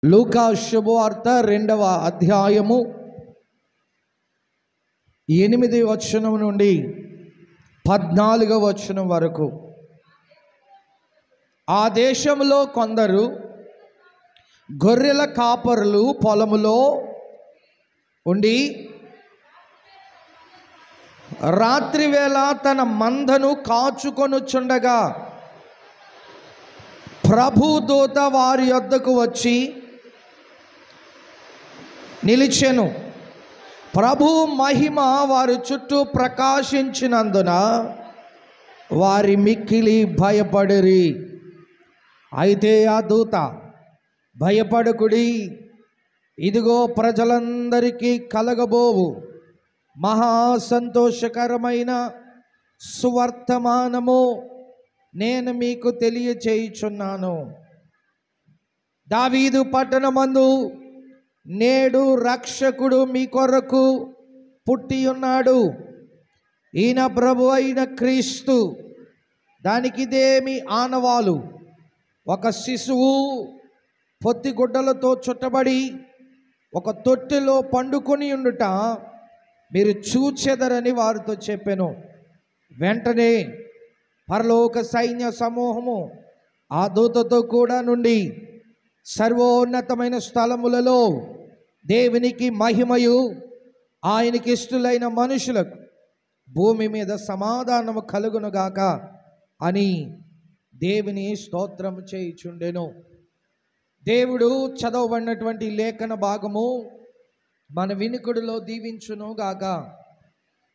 లూకా శుభవార్త 2వ అధ్యాయము 8వ వచనం నుండి 14వ వచనం వరకు. ఆ దేశంలో కొందరు గొర్రెల కాపరులు పొలములో ఉండి రాత్రివేళ తన మందను కాచుకొనుచుండగా ప్రభుదూత వారి యొద్దకు వచ్చి నిలిచెను. ప్రభు మహిమ వారి చుట్టూ ప్రకాశించినందున వారి మిక్కిలి భయపడిరి. అయితే ఆ దూత, భయపడకుడి, ఇదిగో ప్రజలందరికీ కలగబోవు మహా సంతోషకరమైన సువర్తమానము నేను మీకు తెలియచేయుచున్నాను. దావీదు పట్టణమందు నేడు రక్షకుడు మీ కొరకు పుట్టి ఉన్నాడు. ఈయన ప్రభు అయిన క్రీస్తు. దానికిదేమి ఆనవాలు, ఒక శిశువు పొత్తిగుడ్డలతో చుట్టబడి ఒక తొట్టెలో పండుకొని ఉండుట మీరు చూచెదరని వారితో చెప్పెను. వెంటనే పరలోక సైన్య సమూహము ఆ దూతతో కూడా నుండి సర్వోన్నతమైన స్థలములలో దేవునికి మహిమయు ఆయనకి ఇష్టలైన మనుషులకు భూమి మీద సమాధానము కలుగునుగాక అని దేవుని స్తోత్రం చేయుచుండెను. దేవుడు చదవబడినటువంటి లేఖన భాగము మన వినికుడిలో దీవించునుగాక.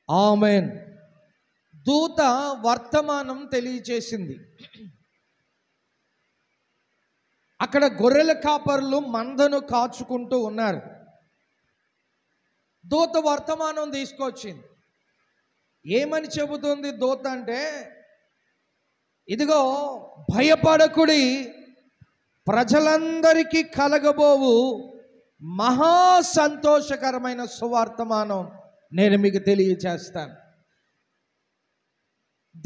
ఆమేన్. దూత వర్తమానం తెలియచేసింది. అక్కడ గొర్రెల కాపరులు మందను కాచుకుంటూ ఉన్నారు. దూత వర్తమానం తీసుకొచ్చింది. ఏమని చెబుతుంది దూత అంటే, ఇదిగో భయపడకుడి, ప్రజలందరికీ కలగబోవు మహా సంతోషకరమైన సువార్తమానం నేను మీకు తెలియచేస్తాను.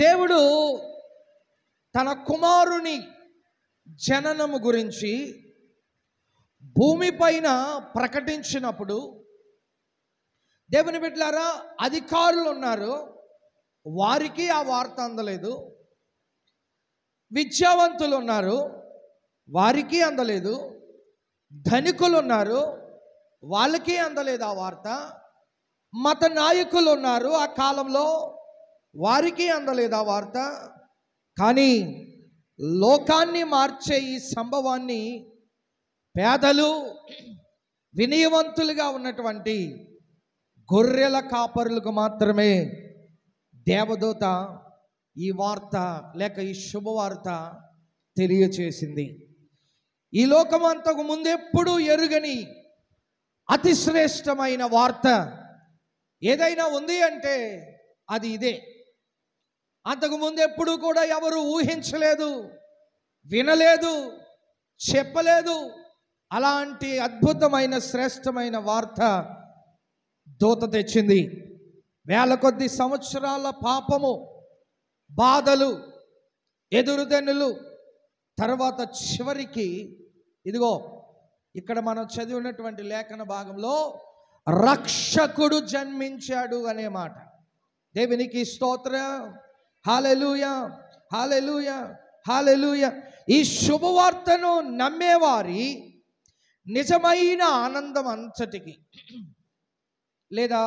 దేవుడు తన కుమారుని జననము గురించి భూమిపైన ప్రకటించినప్పుడు, దేవుని బిడ్డలారా, అధికారులు ఉన్నారు, వారికి ఆ వార్త అందలేదు. విద్యావంతులు ఉన్నారు, వారికి అందలేదు. ధనికులు ఉన్నారు, వాళ్ళకి అందలేదు ఆ వార్త. మత నాయకులు ఉన్నారు ఆ కాలంలో, వారికి అందలేదు ఆ వార్త. కానీ లోకాన్ని మార్చే ఈ సంభవాన్ని పేదలు, వినయవంతులుగా ఉన్నటువంటి గొర్రెల కాపరులకు మాత్రమే దేవదూత ఈ వార్త లేక ఈ శుభవార్త తెలియచేసింది. ఈ లోకం అంతకు ముందెప్పుడు ఎరుగని అతి శ్రేష్టమైన వార్త ఏదైనా ఉంది అంటే అది ఇదే. అంతకు ముందెప్పుడు కూడా ఎవరు ఊహించలేదు, వినలేదు, చెప్పలేదు. అలాంటి అద్భుతమైన శ్రేష్టమైన వార్త దూత తెచ్చింది. వేల కొద్ది సంవత్సరాల పాపము, బాధలు, ఎదురుదెన్నులు తర్వాత చివరికి ఇదిగో ఇక్కడ మనం చదివినటువంటి లేఖన భాగంలో రక్షకుడు జన్మించాడు అనే మాట. దేవునికి స్తోత్రం. హల్లెలూయా, హల్లెలూయా, హల్లెలూయా. ఈ శుభవార్తను నమ్మేవారి నిజమైన ఆనందం అంతటికి, లేదా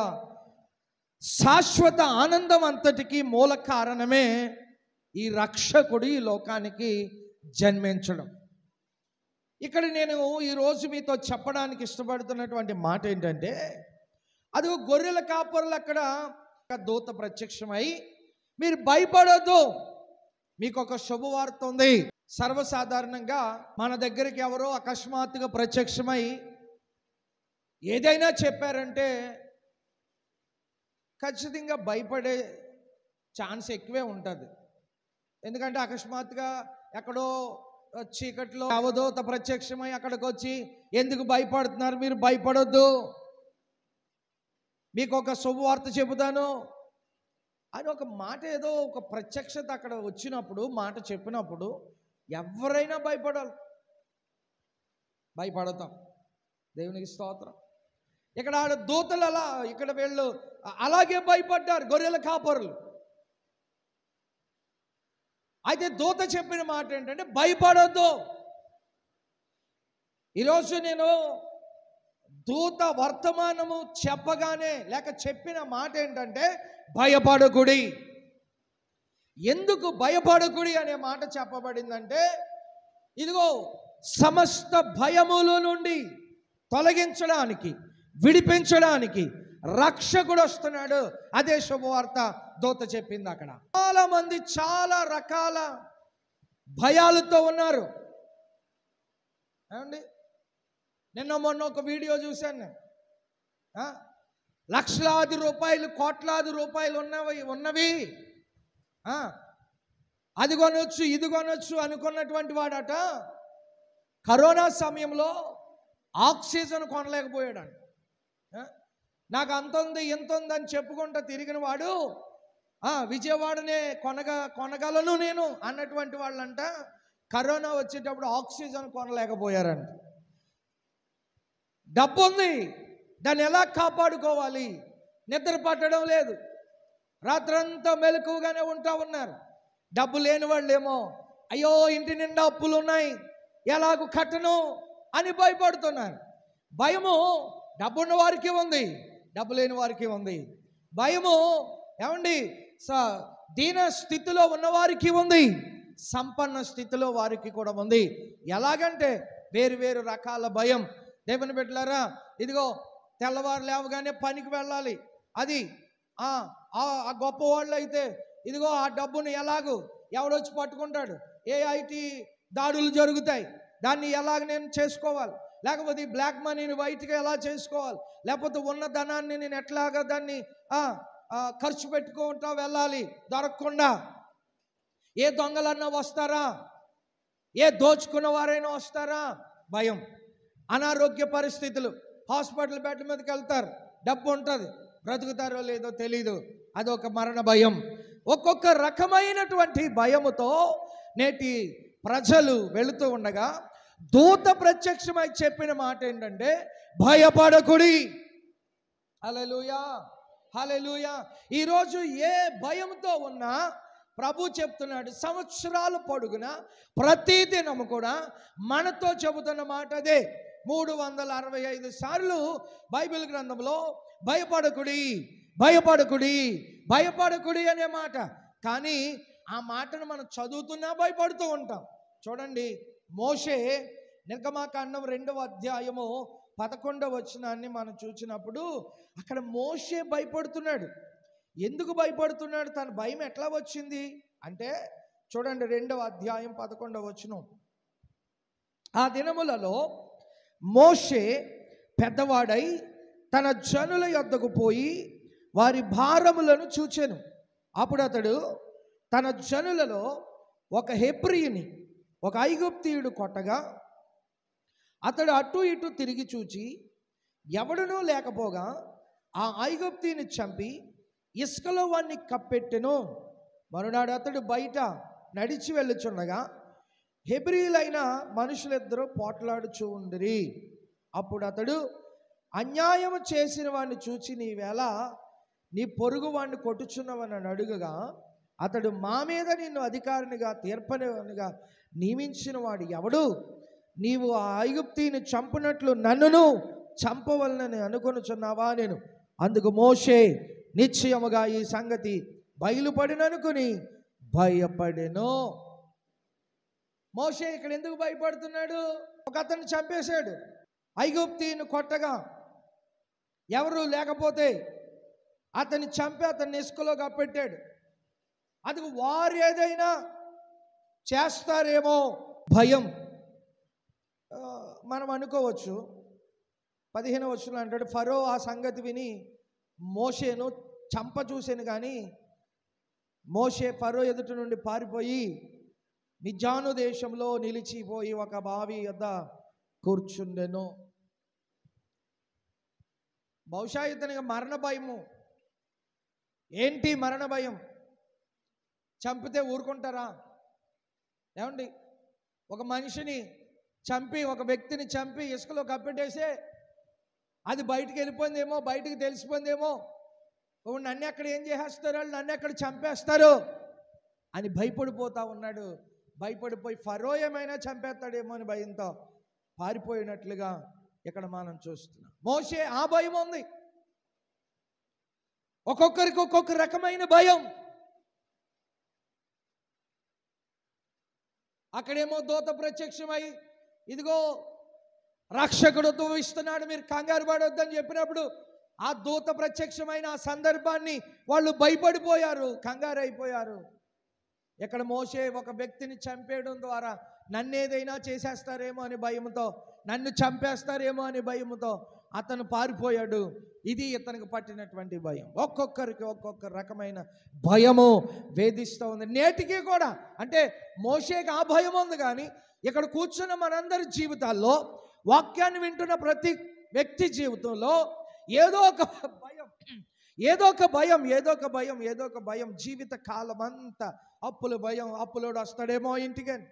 శాశ్వత ఆనందం అంతటికి మూల కారణమే ఈ రక్షకుడు ఈ లోకానికి జన్మించడం. ఇక్కడ నేను ఈరోజు మీతో చెప్పడానికి ఇష్టపడుతున్నటువంటి మాట ఏంటంటే, అది గొర్రెల కాపరులు అక్కడ దూత ప్రత్యక్షమై, మీరు భయపడొద్దు, మీకు ఒక శుభవార్త ఉంది. సర్వసాధారణంగా మన దగ్గరికి ఎవరో అకస్మాత్తుగా ప్రత్యక్షమై ఏదైనా చెప్పారంటే ఖచ్చితంగా భయపడే ఛాన్స్ ఎక్కువే ఉంటుంది. ఎందుకంటే అకస్మాత్తుగా ఎక్కడో చీకట్లో అవధూత ప్రత్యక్షమై అక్కడికి వచ్చి, ఎందుకు భయపడుతున్నారు, మీరు భయపడొద్దు, మీకు ఒక శుభవార్త చెబుతాను అని ఒక మాట, ఏదో ఒక ప్రత్యక్షత అక్కడ వచ్చినప్పుడు, మాట చెప్పినప్పుడు ఎవరైనా భయపడాలి. భయపడతాం. దేవునికి స్తోత్రం. ఇక్కడ ఆడ దూతలు అలా, ఇక్కడ వీళ్ళు అలాగే భయపడ్డారు, గొర్రెల కాపరులు. అయితే దూత చెప్పిన మాట ఏంటంటే భయపడొద్దు. ఈరోజు నేను దూత వర్తమానము చెప్పగానే లేక చెప్పిన మాట ఏంటంటే భయపడకుడి. ఎందుకు భయపడకుడి అనే మాట చెప్పబడిందంటే, ఇదిగో సమస్త భయముల నుండి తొలగించడానికి, విడిపించడానికి రక్షకుడు వస్తున్నాడు. అదే శుభవార్త దూత చెప్పింది. అక్కడ చాలా మంది చాలా రకాల భయాలతో ఉన్నారు. ఏమండి, నిన్న మొన్న ఒక వీడియో చూశాను నేను. లక్షలాది రూపాయలు, కోట్లాది రూపాయలు ఉన్నవి అది కొనొచ్చు, ఇది కొనొచ్చు అనుకున్నటువంటి వాడట కరోనా సమయంలో ఆక్సిజన్ కొనలేకపోయాడు. నాకు అంత ఉంది ఇంత ఉంది అని చెప్పుకుంటూ తిరిగిన వాడు విజయవాడనే కొనగలను నేను అన్నటువంటి వాళ్ళంట కరోనా వచ్చేటప్పుడు ఆక్సిజన్ కొనలేకపోయారంట. డబ్బు ఉంది, దాన్ని ఎలా కాపాడుకోవాలి, నిద్ర పట్టడం లేదు, రాత్రంతా మెలకుగానే ఉంటా ఉన్నారు. డబ్బు లేని వాళ్ళేమో అయ్యో ఇంటి నిండా అప్పులు ఉన్నాయి, ఎలాగూ కట్టను అని భయపడుతున్నారు. భయము డబ్బున్న వారికి ఉంది, డబ్బు లేని వారికి ఉంది. భయము ఏమండి దీన స్థితిలో ఉన్నవారికి ఉంది, సంపన్న స్థితిలో వారికి కూడా ఉంది. ఎలాగంటే వేరు వేరు రకాల భయం. దేవుని బిడ్డలారా, ఇదిగో తెల్లవారు లేవగానే పనికి వెళ్ళాలి. అది ఆ గొప్పవాళ్ళు అయితే ఇదిగో ఆ డబ్బును ఎలాగూ ఎవడొచ్చి పట్టుకుంటాడు, ఐటీ దాడులు జరుగుతాయి, దాన్ని ఎలాగ నేను చేసుకోవాలి, లేకపోతే ఈ బ్లాక్ మనీని వైట్గా ఎలా చేసుకోవాలి, లేకపోతే ఉన్న ధనాన్ని నేను ఎట్లాగా దాన్ని ఖర్చు పెట్టుకుంటా వెళ్ళాలి దొరకకుండా. ఏ దొంగలన్నా వస్తారా, ఏ దోచుకున్న వారైనా వస్తారా, భయం. అనారోగ్య పరిస్థితులు, హాస్పిటల్ బెడ్ మీదకి వెళ్తారు, డబ్బు ఉంటుంది, బ్రతుకుతారో లేదో తెలీదు, అదొక మరణ భయం. ఒక్కొక్క రకమైనటువంటి భయముతో నేటి ప్రజలు వెళుతూ ఉండగా దూత ప్రత్యక్షమై చెప్పిన మాట ఏంటంటే భయపడకుడి. హల్లెలూయా, హల్లెలూయా. ఈరోజు ఏ భయంతో ఉన్నా ప్రభు చెప్తున్నాడు, సంవత్సరాలు పొడుగున ప్రతి దినము కూడా మనతో చెబుతున్న మాట అదే. 365 సార్లు బైబిల్ గ్రంథంలో భయపడకుడి, భయపడకుడి, భయపడకుడి అనే మాట. కానీ ఆ మాటను మనం చదువుతున్నా భయపడుతూ ఉంటాం. చూడండి, మోషే నిర్గమాకాండం 2వ అధ్యాయము 11వ వచనాన్ని మనం చూసినప్పుడు అక్కడ మోషే భయపడుతున్నాడు. ఎందుకు భయపడుతున్నాడు, తన భయం ఎట్లా వచ్చింది అంటే చూడండి, 2వ అధ్యాయం 11వ వచనం. ఆ దినములలో మోషే పెద్దవాడై తన జనుల యొద్దకు పోయి వారి భారములను చూచెను. అప్పుడు అతడు తన జనులలో ఒక హెబ్రీయుని, ఒక ఐగుప్తీయుడు కొట్టగా అతడు అటు ఇటు తిరిగి చూచి ఎవడునూ లేకపోగా ఆ ఐగుప్తీయుని చంపి ఇసుకలో వాణ్ణి కప్పెట్టెను. మరునాడు అతడు బయట నడిచి వెళ్ళుచుండగా హెబ్రీయులైన మనుషులిద్దరూ పోట్లాడుచూ ఉండిరి. అప్పుడు అతడు అన్యాయము చేసిన వాడిని చూచి నీవేళ నీ పొరుగు వాడిని కొట్టుచున్నవని అడుగగా అతడు మా మీద నిన్ను అధికారినిగా తీర్పనిగా నియమించిన వాడు ఎవడు, నీవు ఆ ఐగుప్తీని చంపునట్లు నన్నును చంపవలనని అనుకొనుచున్నావా నేను. అందుకు మోషే నిశ్చయముగా ఈ సంగతి బయలుపడిననుకుని భయపడెను. మోషే ఇక్కడ ఎందుకు భయపడుతున్నాడు, ఒక అతన్ని చంపేశాడు, ఐగుప్తీని కొట్టగా ఎవరు లేకపోతే అతన్ని చంపి అతన్ని ఇసుకలో కప్పెట్టాడు. అది వారు ఏదైనా చేస్తారేమో భయం. మనం అనుకోవచ్చు, 15వ వచనం అంటాడు, ఫరో ఆ సంగతి విని మోషేను చంప చూశాను, కానీ మోషే ఫరో ఎదుట నుండి పారిపోయి మిద్యాను దేశంలో నిలిచిపోయి ఒక బావి వద్ద కూర్చుండెను. బహుశా ఇతనికి మరణ భయము. ఏంటి మరణ భయం? చంపితే ఊరుకుంటారా? ఏమండి, ఒక మనిషిని చంపి ఒక వ్యక్తిని చంపి ఇసుకలో కప్పెట్టేసే అది బయటికి వెళ్ళిపోయిందేమో, బయటికి తెలిసిపోయిందేమో, నన్ను ఎక్కడ ఏం చేసేస్తారు వాళ్ళు, నన్ను ఎక్కడ చంపేస్తారు అని భయపడిపోతా ఉన్నాడు. భయపడిపోయి ఫరో ఏమైనా చంపేస్తాడేమో అని భయంతో పారిపోయినట్లుగా ఇక్కడ మనం చూస్తున్నాం. మోషే ఆ భయం ఉంది. ఒక్కొక్కరికి ఒక్కొక్క రకమైన భయం. అక్కడేమో దూత ప్రత్యక్షమై ఇదిగో రక్షకుడు ఉద్భవిస్తున్నాడు, మీరు కంగారు పడొద్దని చెప్పినప్పుడు ఆ దూత ప్రత్యక్షమైన ఆ సందర్భాన్ని వాళ్ళు భయపడిపోయారు, కంగారు అయిపోయారు. ఇక్కడ మోషే ఒక వ్యక్తిని చంపేయడం ద్వారా నన్నేదైనా చేసేస్తారేమో అని భయంతో, నన్ను చంపేస్తారేమో అని భయంతో అతను పారిపోయాడు. ఇది ఇతనికి పట్టినటువంటి భయం. ఒక్కొక్కరికి ఒక్కొక్క రకమైన భయము వేధిస్తూ ఉంది నేటికి కూడా. అంటే మోషేకి ఆ భయం ఉంది, కానీ ఇక్కడ కూర్చున్న మనందరి జీవితాల్లో, వాక్యాన్ని వింటున్న ప్రతి వ్యక్తి జీవితంలో ఏదో ఒక భయం, ఏదో ఒక భయం, ఏదో ఒక భయం, ఏదో ఒక భయం. జీవిత కాలం అంతా అప్పుల భయం. అప్పులోడు వస్తాడేమో ఇంటికని,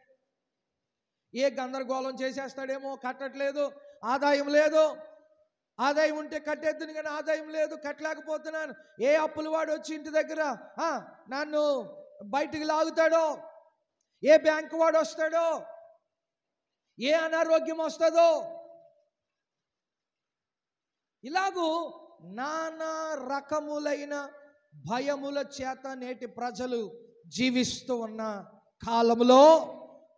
ఏ గందరగోళం చేసేస్తాడేమో, కట్టట్లేదు, ఆదాయం లేదు, ఆదాయం ఉంటే కట్టేద్దును కానీ ఆదాయం లేదు, కట్టలేకపోతున్నాను, ఏ అప్పుల వాడు వచ్చి ఇంటి దగ్గర నన్ను బయటికి లాగుతాడో, ఏ బ్యాంకు వాడు వస్తాడో, ఏ అనారోగ్యం వస్తుందో, ఇలాగూ నానా రకములైన భయముల చేత నేటి ప్రజలు జీవిస్తూ ఉన్న కాలంలో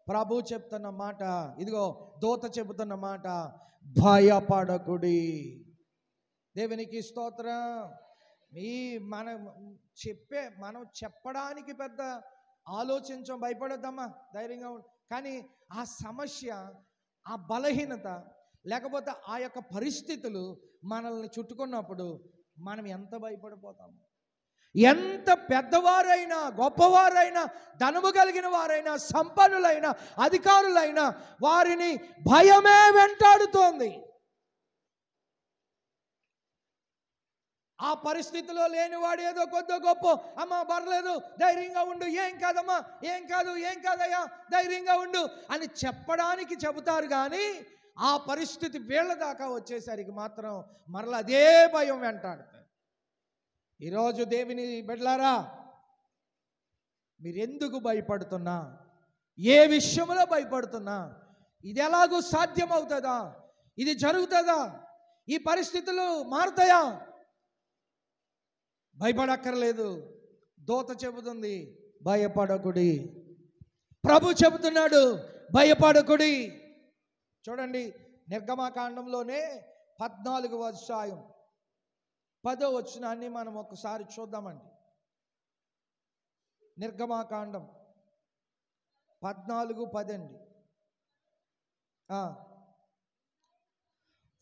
ప్రభు చెప్తున్న మాట, ఇదిగో దూత చెబుతున్న మాట, భయపడకుడి. దేవునికి స్తోత్రం. మనం చెప్పడానికి పెద్ద ఆలోచించం, భయపడొద్దమ్మా, ధైర్యంగా ఉండు. కానీ ఆ సమస్య, ఆ బలహీనత, లేకపోతే ఆ యొక్క పరిస్థితులు మనల్ని చుట్టుకున్నప్పుడు మనం ఎంత భయపడిపోతాము. ఎంత పెద్దవారైనా, గొప్పవారైనా, ధనము కలిగిన వారైనా, సంపన్నులైనా, అధికారులైనా వారిని భయమే వెంటాడుతోంది. ఆ పరిస్థితిలో లేనివాడు ఏదో కొద్దో గొప్ప, అమ్మా పర్లేదు, ధైర్యంగా ఉండు, ఏం కాదమ్మా, ఏం కాదు, ఏం కాదయ్యా, ధైర్యంగా ఉండు అని చెప్పడానికి చెబుతారు. కానీ ఆ పరిస్థితి వీళ్ళ దాకా వచ్చేసరికి మాత్రం మరలా అదే భయం వెంటాడుతుంది. ఈరోజు దేవుని బిడ్డలారా, మీరెందుకు భయపడుతున్నా, ఏ విషయంలో భయపడుతున్నా, ఇది ఎలాగూ సాధ్యమవుతుందా, ఇది జరుగుతుందా, ఈ పరిస్థితులు మారుతాయా, భయపడక్కర్లేదు. దూత చెబుతుంది భయపడకుడి, ప్రభు చెబుతున్నాడు భయపడకుడి. చూడండి, నిర్గమకాండంలోనే 14వ అధ్యాయం 10వ వచనాన్ని మనం ఒకసారి చూద్దామండి. నిర్గమకాండం 14:10 అండి.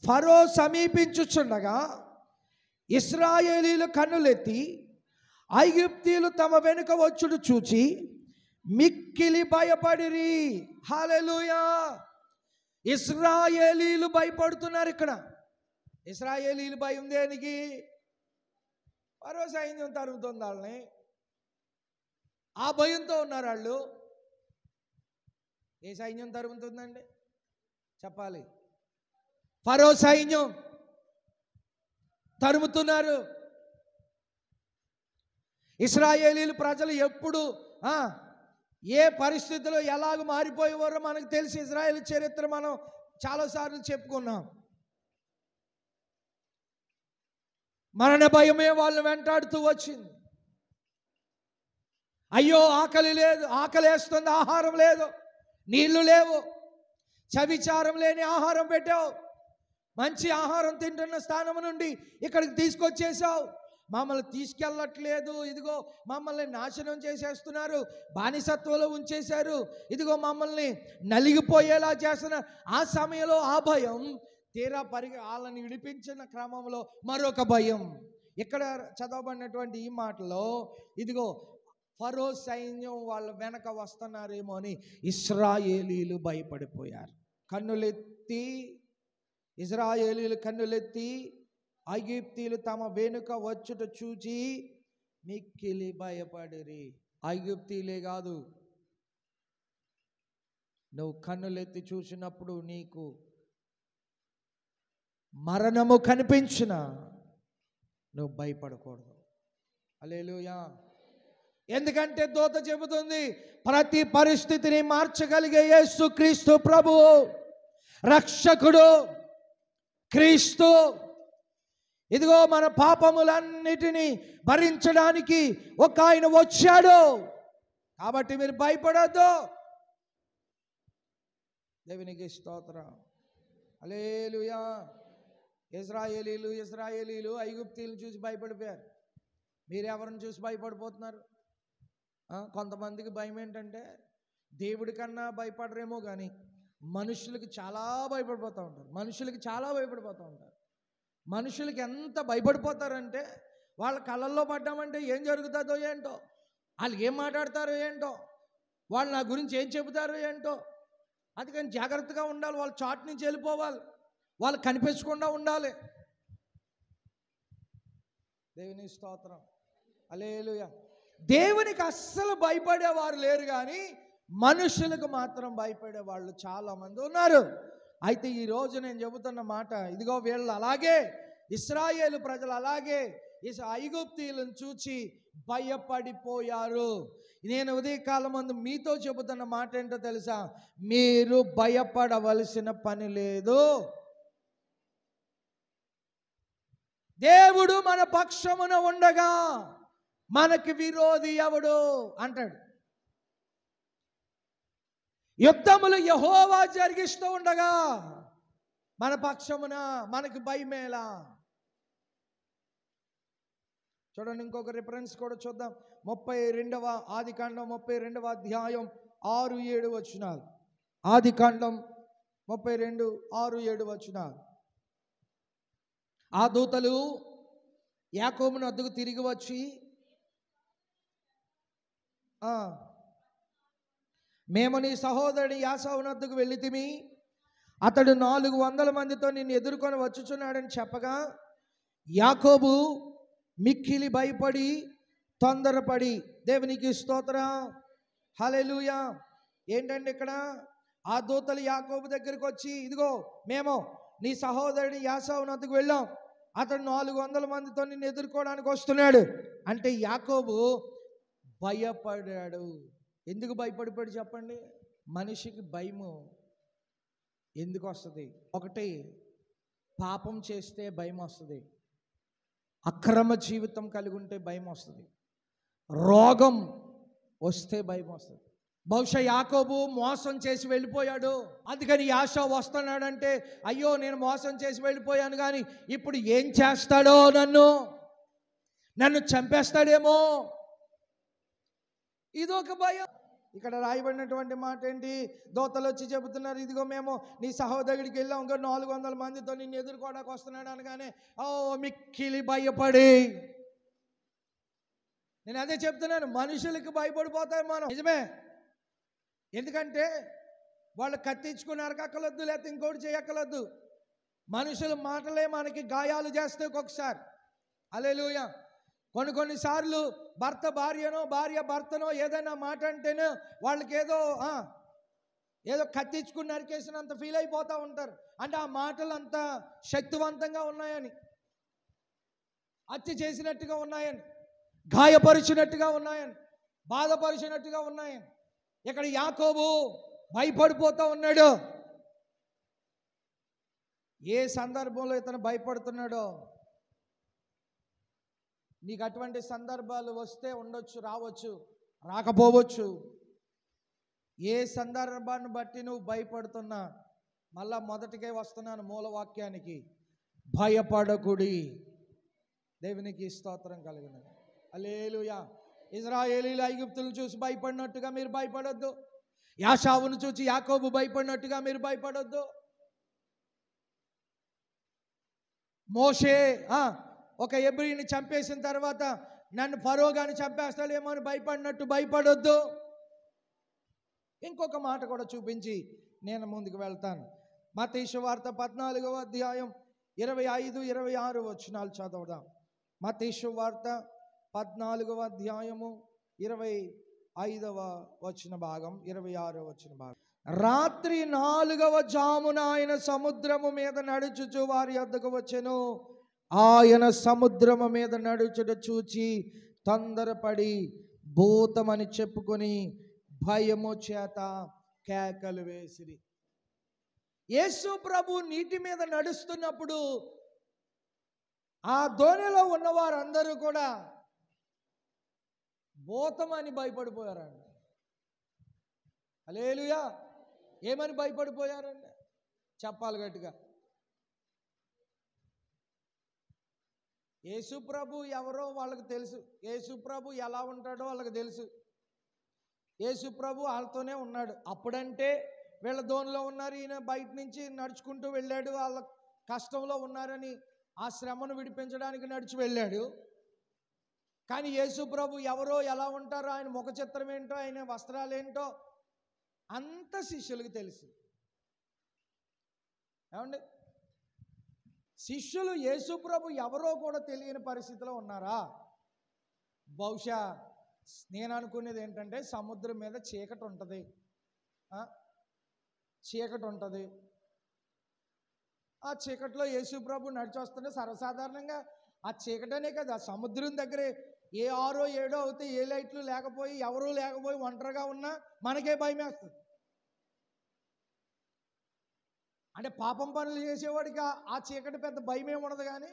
ఫరో సమీపించుచుండగా ఇశ్రాయేలీలు కన్నులెత్తి ఐగుప్తీయులు తమ వెనుక వచ్చుడు చూచి మిక్కిలి భయపడిరి. హల్లెలూయా. ఇశ్రాయేలీలు భయపడుతున్నారు. ఇక్కడ ఇశ్రాయేలీలు భయం దేనికి? ఫరో సైన్యం తరుగుతుంది వాళ్ళని, ఆ భయంతో ఉన్నారు వాళ్ళు. ఏ సైన్యం తరుగుతుందండి చెప్పాలి? ఫరో సైన్యం తరుముతున్నారు. ఇశ్రాయేలీలు ప్రజలు ఎప్పుడు ఏ పరిస్థితిలో ఎలాగ మారిపోయేవారో మనకు తెలిసి, ఇశ్రాయేల్ చరిత్ర మనం చాలాసార్లు చెప్పుకున్నాం. మరణ భయమే వాళ్ళని వెంటాడుతూ వచ్చింది. అయ్యో ఆకలి లేదు, ఆకలి వేస్తుంది, ఆహారం లేదు, నీళ్లు లేవు, చవిచారం లేని ఆహారం పెట్టావు, మంచి ఆహారం తింటున్న స్థానం నుండి ఇక్కడికి తీసుకొచ్చేసావు, మమ్మల్ని తీసుకెళ్ళట్లేదు, ఇదిగో మమ్మల్ని నాశనం చేసేస్తున్నారు, బానిసత్వంలో ఉంచేశారు, ఇదిగో మమ్మల్ని నలిగిపోయేలా చేస్తున్నారు. ఆ సమయంలో ఆ భయం తీరా వాళ్ళని విడిపించిన క్రమంలో మరొక భయం. ఇక్కడ చదవబడినటువంటి ఈ మాటలో ఇదిగో ఫరో సైన్యం వాళ్ళ వెనక వస్తున్నారేమో అని ఇశ్రాయేలీలు భయపడిపోయారు. ఇశ్రాయేలీలు కన్నులెత్తి ఐగుప్తీయులు తమ వెనుక వచ్చుట చూచి మిక్కిలి భయపడిరి. ఐగుప్తీయులే కాదు, నువ్వు కన్నులెత్తి చూసినప్పుడు నీకు మరణము కనిపించిన నువ్వు భయపడకూడదు. హల్లెలూయా. ఎందుకంటే దూత చెబుతుంది, ప్రతి పరిస్థితిని మార్చగలిగే యేసుక్రీస్తు ప్రభువు, రక్షకుడు క్రీస్తు, ఇదిగో మన పాపములన్నిటినీ భరించడానికి ఒక ఆయన వచ్చాడు. కాబట్టి మీరు భయపడొద్దు. దేవునికి స్తోత్రం. హల్లెలూయా. ఇశ్రాయేలీలు ఐగుప్తీయులను చూసి భయపడిపోయారు. మీరు ఎవరిని చూసి భయపడిపోతున్నారు? కొంతమందికి భయం ఏంటంటే దేవుడి కన్నా భయపడరేమో కానీ మనుషులకి చాలా భయపడిపోతూ ఉంటారు. మనుషులకి ఎంత భయపడిపోతారంటే వాళ్ళ కళ్ళల్లో పడ్డామంటే ఏం జరుగుతుందో ఏంటో, వాళ్ళు ఏం మాట్లాడతారో ఏంటో, వాళ్ళు నా గురించి ఏం చెబుతారో ఏంటో. అందుకని జాగ్రత్తగా ఉండాలి. వాళ్ళ చాట్ నుంచి వెళ్ళిపోవాలి, వాళ్ళు కనిపించకుండా ఉండాలి. దేవుని స్తోత్రం. హల్లెలూయా. దేవునికి అస్సలు భయపడేవారు లేరు, కానీ మనుషులకు మాత్రం భయపడే వాళ్ళు చాలామంది ఉన్నారు. అయితే ఈరోజు నేను చెబుతున్న మాట, ఇదిగో వీళ్ళు అలాగే, ఇశ్రాయేలు ప్రజలు అలాగే ఐగుప్తీయులను చూచి భయపడిపోయారు. నేను ఉదయకాలం ముందు మీతో చెబుతున్న మాట ఏంటో తెలుసా? మీరు భయపడవలసిన పని లేదు. దేవుడు మన పక్షమున ఉండగా మనకి విరోధి ఎవడు అంటాడు. యుద్ధములు యెహోవా జరిగిస్తూ ఉండగా మన పక్షమున మనకి భయమేలా? చూడండి, ఇంకొక రిఫరెన్స్ కూడా చూద్దాం. 32వ ఆదికాండం 32వ అధ్యాయం 6-7 వచనాలు. ఆదికాండం 32, 6-7 వచనాలు. ఆ దూతలు యాకోబును వద్దకు తిరిగి వచ్చి, మేము నీ సహోదరుని యాసావును వద్దకు వెళ్ళితిమి, అతడు 400 మందితో నిన్ను ఎదుర్కొని వచ్చుచున్నాడని చెప్పగా యాకోబు మిక్కిలి భయపడి తొందరపడి. దేవునికి స్తోత్రం. హల్లెలూయా. ఏంటండి ఇక్కడ? ఆ దూతలు యాకోబు దగ్గరికి వచ్చి, ఇదిగో మేము నీ సహోదరుని యాసావును వద్దకు వెళ్ళాం, అతడు 400 మందితో నిన్ను ఎదుర్కోవడానికి వస్తున్నాడు అంటే యాకోబు భయపడాడు. ఎందుకు భయపడిపోయాడు చెప్పండి? మనిషికి భయము ఎందుకు వస్తుంది? ఒకటి, పాపం చేస్తే భయం వస్తుంది, అక్రమ జీవితం కలిగి ఉంటే భయం వస్తుంది, రోగం వస్తే భయం వస్తుంది. బహుశా యాకోబు మోసం చేసి వెళ్ళిపోయాడు, అందుకని యాషా వస్తున్నాడంటే అయ్యో నేను మోసం చేసి వెళ్ళిపోయాను, కానీ ఇప్పుడు ఏం చేస్తాడో, నన్ను చంపేస్తాడేమో, ఇదొక భయం. ఇక్కడ రాయబడినటువంటి మాట ఏంటి? దోతలు వచ్చి చెబుతున్నారు, ఇదిగో మేము నీ సహోదరుడికి వెళ్ళాం, ఇంకా 400 మందితో నిన్ను ఎదుర్కోవడానికి వస్తున్నాడు అనగానే మిక్కిలి భయపడి. నేను అదే చెప్తున్నాను, మనుషులకి భయపడిపోతారు మనం, నిజమే. ఎందుకంటే వాళ్ళు కత్తించుకుని నరకక్కలొద్దు, లేకపోతే ఇంకోటి చేయక్కలొద్దు. మనుషుల మాటలే మనకి గాయాలు చేస్తే ఒక్కొక్కసారి. హల్లెలూయా. కొన్నిసార్లు భర్త భార్యనో, భార్య భర్తనో ఏదైనా మాట అంటేనే వాళ్ళకి ఏదో కత్తించుకుని నరికేసినంత ఫీల్ అయిపోతూ ఉంటారు. అంటే ఆ మాటలు అంత శక్తివంతంగా ఉన్నాయని, హత్య చేసినట్టుగా ఉన్నాయని, గాయపరిచినట్టుగా ఉన్నాయని, బాధపరిచినట్టుగా ఉన్నాయని. ఇక్కడ యాకోబు భయపడిపోతూ ఉన్నాడు. ఏ సందర్భంలో ఇతను భయపడుతున్నాడో, నీకు అటువంటి సందర్భాలు వస్తే ఉండొచ్చు, రావచ్చు, రాకపోవచ్చు. ఏ సందర్భాన్ని బట్టి నువ్వు భయపడుతున్నా, మళ్ళా మొదటికే వస్తున్నాను మూలవాక్యానికి, భయపడకుడి. దేవునికి స్తోత్రం కలుగును. హల్లెలూయా. ఇశ్రాయేలీయులు ఐగుప్తులను చూసి భయపడినట్టుగా మీరు భయపడొద్దు. యాషావును చూసి యాకోబు భయపడినట్టుగా మీరు భయపడొద్దు. మోషే ఒక ఎబ్రీని చంపేసిన తర్వాత నన్ను ఫరో గాని చంపేస్తాడేమో అని భయపడినట్టు భయపడొద్దు. ఇంకొక మాట కూడా చూపించి నేను ముందుకు వెళ్తాను. మత్తయి సువార్త 14వ అధ్యాయం 25, 26 వచనాలు చదువుదాం. మత్తయి సువార్త 14వ అధ్యాయము 25వ వచన భాగం, 26వ వచన భాగం. రాత్రి 4వ జామున ఆయన సముద్రము మీద నడుచుచు వారి వద్దకు వచ్చెను. ఆయన సముద్రము మీద నడుచుట చూచి తొందరపడి భూతమని చెప్పుకొని భయము చేత కేకలు వేసిరి. యేసు ప్రభు నీటి మీద నడుస్తున్నప్పుడు ఆ దోణిలో ఉన్న వారందరూ కూడా భూతమని భయపడిపోయారండి. హల్లెలూయా. ఏమని భయపడిపోయారండి? చెప్పాలి గట్టిగా. యేసు ప్రభు ఎవరో వాళ్ళకి తెలుసు, యేసు ప్రభు ఎలా ఉంటాడో వాళ్ళకి తెలుసు. యేసు ప్రభు వాళ్ళతోనే ఉన్నాడు. అప్పుడంటే వీళ్ళ దోనిలో ఉన్నారు, ఈయన బయట నుంచి నడుచుకుంటూ వెళ్ళాడు, వాళ్ళ కష్టంలో ఉన్నారని ఆ శ్రమను విడిపించడానికి నడిచి వెళ్ళాడు. కానీ యేసు ప్రభు ఎవరో ఎలా ఉంటారో, ఆయన ముఖ చిత్రం ఏంటో, ఆయన వస్త్రాలు ఏంటో అంత శిష్యులకు తెలుసు. ఏమండి, శిష్యులు యేసు ప్రభు ఎవరో కూడా తెలియని పరిస్థితిలో ఉన్నారా? బహుశా నేను అనుకునేది ఏంటంటే, సముద్రం మీద చీకటి ఉంటుంది, చీకటి ఉంటుంది. ఆ చీకటిలో యేసు ప్రభు నడిచి వస్తుంటే సర్వసాధారణంగా ఆ చీకటనే కదా, సముద్రం దగ్గరే ఏ 6 7 అవుతే ఏ లైట్లు లేకపోయి ఎవరూ లేకపోయి ఒంటరిగా ఉన్నా మనకే భయం వేస్తుంది. అంటే పాపం పనులు చేసేవాడికి ఆ చీకటి పెద్ద భయమే ఉండదు. కానీ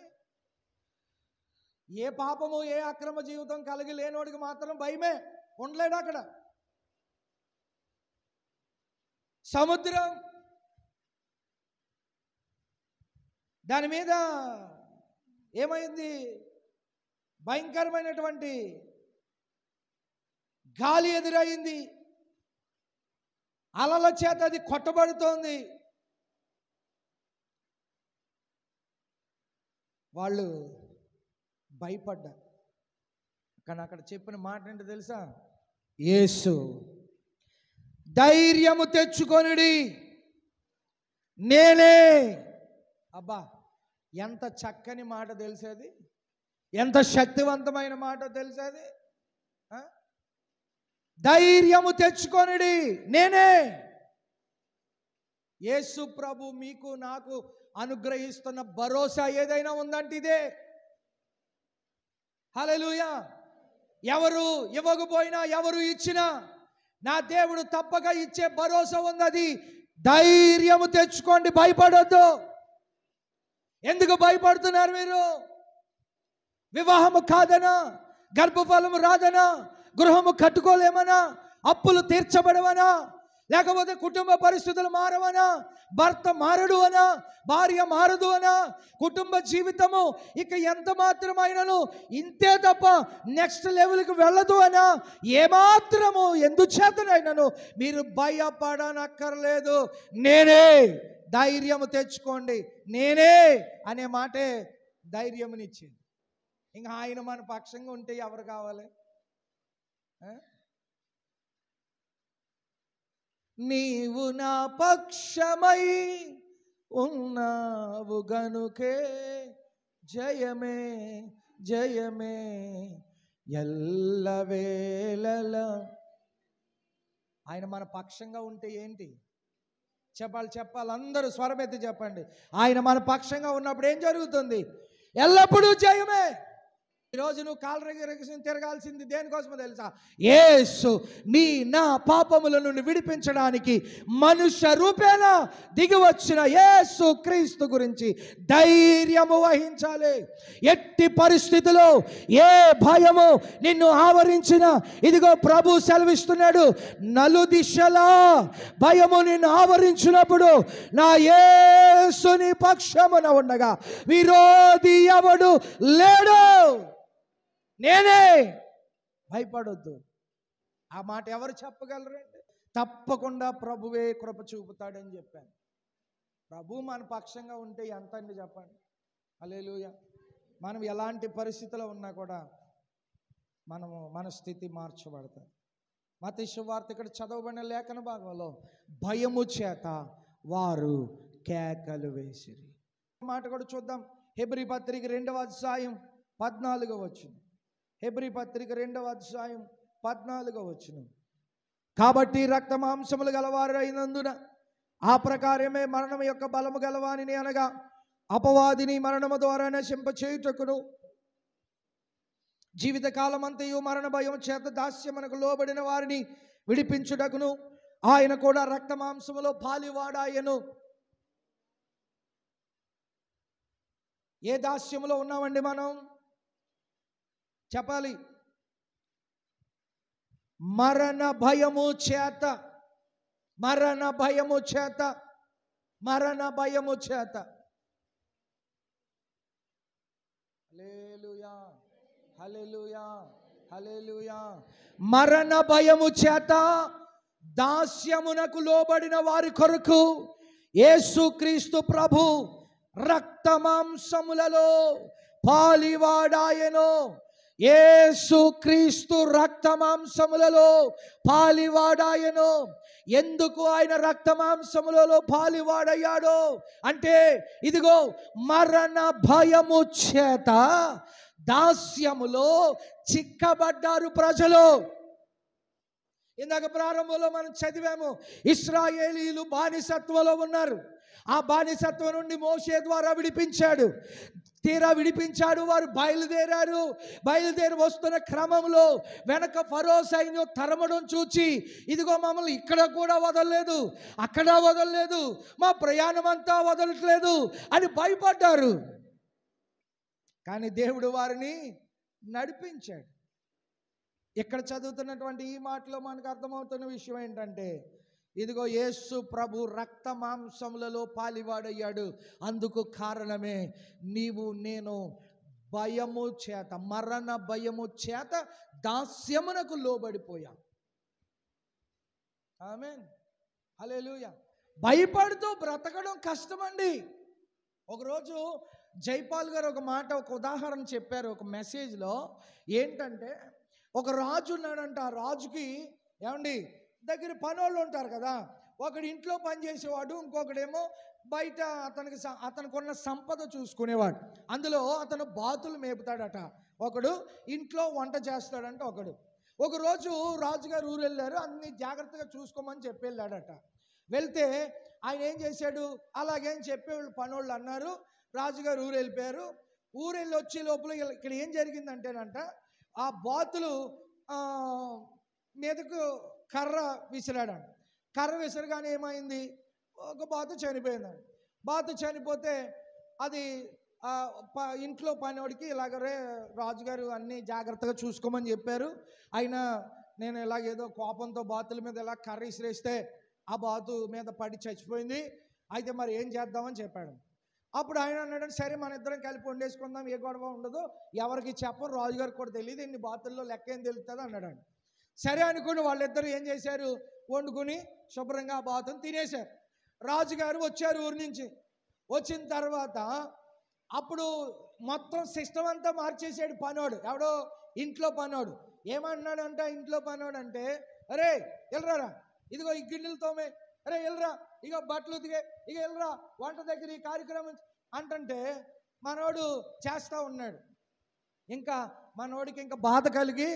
ఏ పాపము ఏ అక్రమ జీవితం కలిగి లేనివాడికి మాత్రం భయమే, ఉండలేడు అక్కడ. సముద్రం, దాని మీద ఏమైంది? భయంకరమైనటువంటి గాలి ఎదురైంది, అలల చేత అది కొట్టబడుతోంది. వాళ్ళు భయపడ్డారు. కానీ అక్కడ చెప్పిన మాట ఏంటో తెలుసా? యేసు ధైర్యము తెచ్చుకొనుడి, నేనే. అబ్బా, ఎంత చక్కని మాట తెలిసేది, ఎంత శక్తివంతమైన మాట తెలిసేది. ధైర్యము తెచ్చుకొనుడి, నేనే. యేసు ప్రభు మీకు నాకు అనుగ్రహిస్తున్న భరోసా ఏదైనా ఉందంటే ఇదే. హల్లెలూయా. ఎవరు ఇవ్వకపోయినా, ఎవరు ఇచ్చినా నా దేవుడు తప్పక ఇచ్చే భరోసా ఉంది. అది ధైర్యము తెచ్చుకోండి, భయపడొద్దు. ఎందుకు భయపడుతున్నారు మీరు? వివాహము కాదనా, గర్భఫలము రాదనా, గృహము కట్టుకోలేమనా, అప్పులు తీర్చబడవనా, లేకపోతే కుటుంబ పరిస్థితులు మారవనా, భర్త మారడు అనా, భార్య మారదు అనా, కుటుంబ జీవితము ఇక ఎంత మాత్రమైనను ఇంతే తప్ప నెక్స్ట్ లెవెల్కి వెళ్ళదు అనా, ఏమాత్రము ఎందుచేతనైనను మీరు భయపడనక్కర్లేదు. నేనే, ధైర్యము తెచ్చుకోండి, నేనే అనే మాటే ధైర్యమునిచ్చింది. ఇంకా ఆయన మన పక్షంగా ఉంటే ఎవరు కావాలి? నీవు నా పక్షమై ఉన్నావు గనుకే జయమే జయమే ఎల్లవేళలా. ఆయన మన పక్షంగా ఉంటే ఏంటి? చెప్పాలి, అందరూ స్వరమెత్తి చెప్పండి. ఆయన మన పక్షంగా ఉన్నప్పుడు ఏం జరుగుతుంది? ఎల్లప్పుడూ జయమే. ఈరోజు నువ్వు కాలు తిరగాల్సింది దేనికోసమో తెలుసా? యేసు నీ నా పాపముల నుండి విడిపించడానికి మనుష్య రూపేణ దిగి వచ్చిన యేసు క్రీస్తు గురించి ధైర్యము వహించాలి. ఎట్టి పరిస్థితిలో ఏ భయము నిన్ను ఆవరించిన, ఇదిగో ప్రభు సెలవిస్తున్నాడు, నలుదిశలా భయము నిన్ను ఆవరించినప్పుడు నా యేసుని పక్షమున ఉండగా విరోధి ఎవడు లేడు, నేనే. భయపడొద్దు. ఆ మాట ఎవరు చెప్పగలరండి? తప్పకుండా ప్రభువే కృప చూపుతాడని చెప్పాను. ప్రభు మన పక్షంగా ఉంటే ఎంత అండి చెప్పండి. హల్లెలూయా. మనం ఎలాంటి పరిస్థితిలో ఉన్నా కూడా మన స్థితి మార్చబడతాయి. మత్తయి సువార్త ఇక్కడ చదవబడిన లేఖన భాగంలో భయము చేత వారు కేకలు వేసిరి మాట కూడా చూద్దాం. హెబ్రీ పత్రిక 2వ అధ్యాయం 14వ వచనం. హెబ్రీ పత్రిక 2వ అధ్యాయం 14వ వచనం. కాబట్టి రక్త మాంసములు గలవారైనందున ఆ ప్రకారమే మరణం యొక్క బలము గలవానిని అనగా అపవాదిని మరణము ద్వారా నశింపచేయుటకును జీవితకాలమంతయు మరణ భయం చేత దాస్యమునకు లోబడిన వారిని విడిపించుటకును ఆయన కూడా రక్త మాంసములో పాలివాడాయను. ఏ దాస్యములో ఉన్నామండి మనం? చెప్పాలి. మరణ భయము చేత, మరణ భయము చేత, మరణ భయము చేత. హల్లెలూయా, హల్లెలూయా, హల్లెలూయా. మరణ భయము చేత దాస్యమునకు లోబడిన వారి కొరకు యేసుక్రీస్తు ప్రభు రక్త మాంసములలో పాలివాడాయెను. యేసుక్రీస్తు రక్త మాంసములలో పాలివాడాయెను. ఎందుకు ఆయన రక్త మాంసములలో పాలివాడయ్యాడో అంటే ఇదిగో మరణ భయము చేత దాస్యములో చిక్కబడ్డారు ప్రజలు. ఇందాక ప్రారంభంలో మనం చదివాము, ఇశ్రాయేలీలు బానిసత్వంలో ఉన్నారు. ఆ బానిసత్వం నుండి మోషే ద్వారా విడిపించాడు. తీరా విడిపించాడు, వారు బయలుదేరారు. బయలుదేరి వస్తున్న క్రమంలో వెనక ఫరో సైన్యం తరమడం చూచి ఇదిగో మమ్మల్ని ఇక్కడ కూడా వదలలేదు, అక్కడ వదలలేదు, మా ప్రయాణం అంతా వదలట్లేదు అని భయపడ్డారు. కానీ దేవుడు వారిని నడిపించాడు. ఇక్కడ చదువుతున్నటువంటి ఈ మాటలో మనకు అర్థమవుతున్న విషయం ఏంటంటే ఇదిగో యేసు ప్రభు రక్త మాంసములలో పాలివాడయ్యాడు. అందుకు కారణమే నీవు నేను భయము చేత, మరణ భయము చేత దాస్యమునకు లోబడిపోయాం. ఆమేన్, హల్లెలూయా. భయపడుతూ బ్రతకడం కష్టమండి. ఒకరోజు జైపాల్ గారు ఒక మాట, ఒక ఉదాహరణ చెప్పారు ఒక మెసేజ్లో. ఏంటంటే ఒక రాజు ఉన్నాడంట. ఆ రాజుకి ఏమండి దగ్గర పనోళ్ళు ఉంటారు కదా. ఒకడు ఇంట్లో పనిచేసేవాడు, ఇంకొకడేమో బయట అతనికి ఉన్న సంపద చూసుకునేవాడు. అందులో అతను బాతులు మేపుతాడట, ఒకడు ఇంట్లో వంట చేస్తాడంట. ఒకరోజు రాజుగారు ఊరు వెళ్ళారు, అన్ని జాగ్రత్తగా చూసుకోమని చెప్పి వెళ్ళాడట. వెళ్తే ఆయన ఏం చేశాడు, అలాగేం చెప్పి పనోళ్ళు అన్నారు. రాజుగారు ఊరు వెళ్ళిపోయారు. ఊరు వెళ్ళి వచ్చే లోపల ఇక్కడ ఏం జరిగిందంటేనంట, ఆ బాతులు మీదకు కర్ర విసిరాడంట. కర్ర విసరగానే ఏమైంది, ఒక బాతు చనిపోయిందండి. బాతు చనిపోతే అది ఇంట్లో పనివాడికి ఇలాగరే రాజుగారు అన్నీ జాగ్రత్తగా చూసుకోమని చెప్పారు. అయినా నేను ఇలాగేదో కోపంతో బాతుల మీద ఇలా కర్ర విసిరేస్తే ఆ బాతు మీద పడి చచ్చిపోయింది. అయితే మరి ఏం చేద్దామని చెప్పాడు. అప్పుడు ఆయన అన్నాడు, సరే మన ఇద్దరం కలిపి వండేసుకుందాం, ఏ గొడవ ఉండదు, ఎవరికి చెప్పరు, రాజుగారికి కూడా తెలియదు, ఇన్ని బాతుల్లో లెక్క ఏం తెలుస్తుంది అన్నాడు. సరే అనుకుని వాళ్ళిద్దరు ఏం చేశారు, వండుకుని శుభ్రంగా ఆ బాతుని తినేశారు. రాజుగారు వచ్చారు ఊరి నుంచి. వచ్చిన తర్వాత అప్పుడు మొత్తం సిస్టమ్ అంతా మార్చేసాడు పనోడు. ఎవడో ఇంట్లో పనోడు. ఏమన్నాడంట ఇంట్లో పనోడు అంటే, అరే వెళ్ళరా, ఇదిగో ఈ గిన్నెలు తోమే, అరే వెళ్ళరా, ఇక బట్టలు ఉతికే, ఇక వెళ్ళరా వంట దగ్గర ఈ కార్యక్రమం అంటుంటే మనోడు చేస్తూ ఉన్నాడు. ఇంకా మనోడికి ఇంకా బాధ కలిగి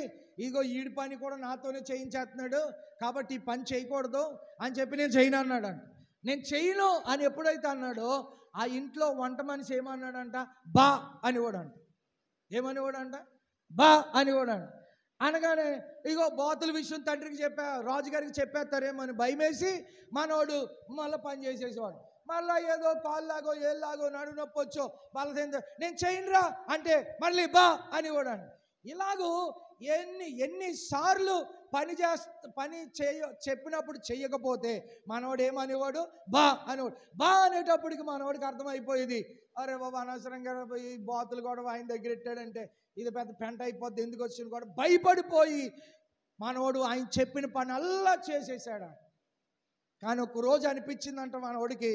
ఇగో ఈడి పని కూడా నాతోనే చేయించేస్తున్నాడు, కాబట్టి ఈ పని చేయకూడదు అని చెప్పి నేను చేయను అన్నాడంట. నేను చేయను అని ఎప్పుడైతే అన్నాడో ఆ ఇంట్లో వంట మనిషి ఏమన్నాడంట, బా అనేవాడంట. ఏమనేవాడంట, బా అనేవాడంట. అనగానే ఇగో బాతుల విషయం తండ్రికి రాజుగారికి చెప్పేస్తారేమో అని భయమేసి మనోడు మళ్ళీ పని చేసేసేవాడు. మళ్ళీ ఏదో కాళ్ళలాగో ఏళ్ళలాగో నడుము నొప్పి వచ్చో వాళ్ళ నేను చేయనురా అంటే మళ్ళీ బా అనేవాడంట. ఇలాగూ ఎన్నిసార్లు పని చెప్పినప్పుడు చెయ్యకపోతే మనవాడు ఏమనేవాడు, బా అనేవాడు. బా అనేటప్పటికి మనవాడికి అర్థమైపోయేది, అరే బాబా అనవసరంగా ఈ బాతులు కూడా ఆయన దగ్గర పెట్టాడంటే ఇది పెద్ద పెంట అయిపోద్ది, ఎందుకు వచ్చింది కూడా భయపడిపోయి మనవాడు ఆయన చెప్పిన పని అల్లా చేసేసాడు. కానీ ఒక రోజు అనిపించిందంట మనవాడికి,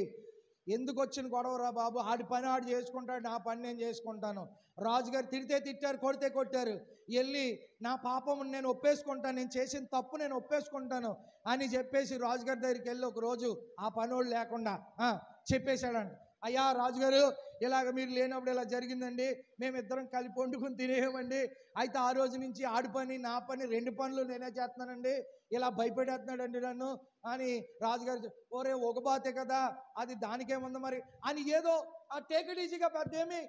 ఎందుకు వచ్చిన గొడవరా బాబు, ఆడి పని ఆడు చేసుకుంటాడు, నా పని నేను చేసుకుంటాను. రాజుగారు తిడితే తిట్టారు, కొడితే కొట్టారు, వెళ్ళి నా పాపం నేను ఒప్పేసుకుంటాను, నేను చేసిన తప్పు నేను ఒప్పేసుకుంటాను అని చెప్పేసి రాజుగారి దగ్గరికి వెళ్ళి ఒకరోజు ఆ పనోళ్ళు లేకుండా చెప్పేశాడంట. అయ్యా రాజుగారు, ఇలాగ మీరు లేనప్పుడు ఇలా జరిగిందండి, మేమిద్దరం కలిపి వండుకుని తినేయమండి. అయితే ఆ రోజు నుంచి ఆడి పని నా పని 2 పనులు నేనే చేస్తున్నానండి, ఇలా భయపెట్టేస్తున్నాడండి నన్ను అని రాజుగారు. ఓరే ఒగబాతే కదా, అది దానికేముంది మరి అని ఏదో ఆ టేక్ ఇట్ ఈజీగా పెద్దేమి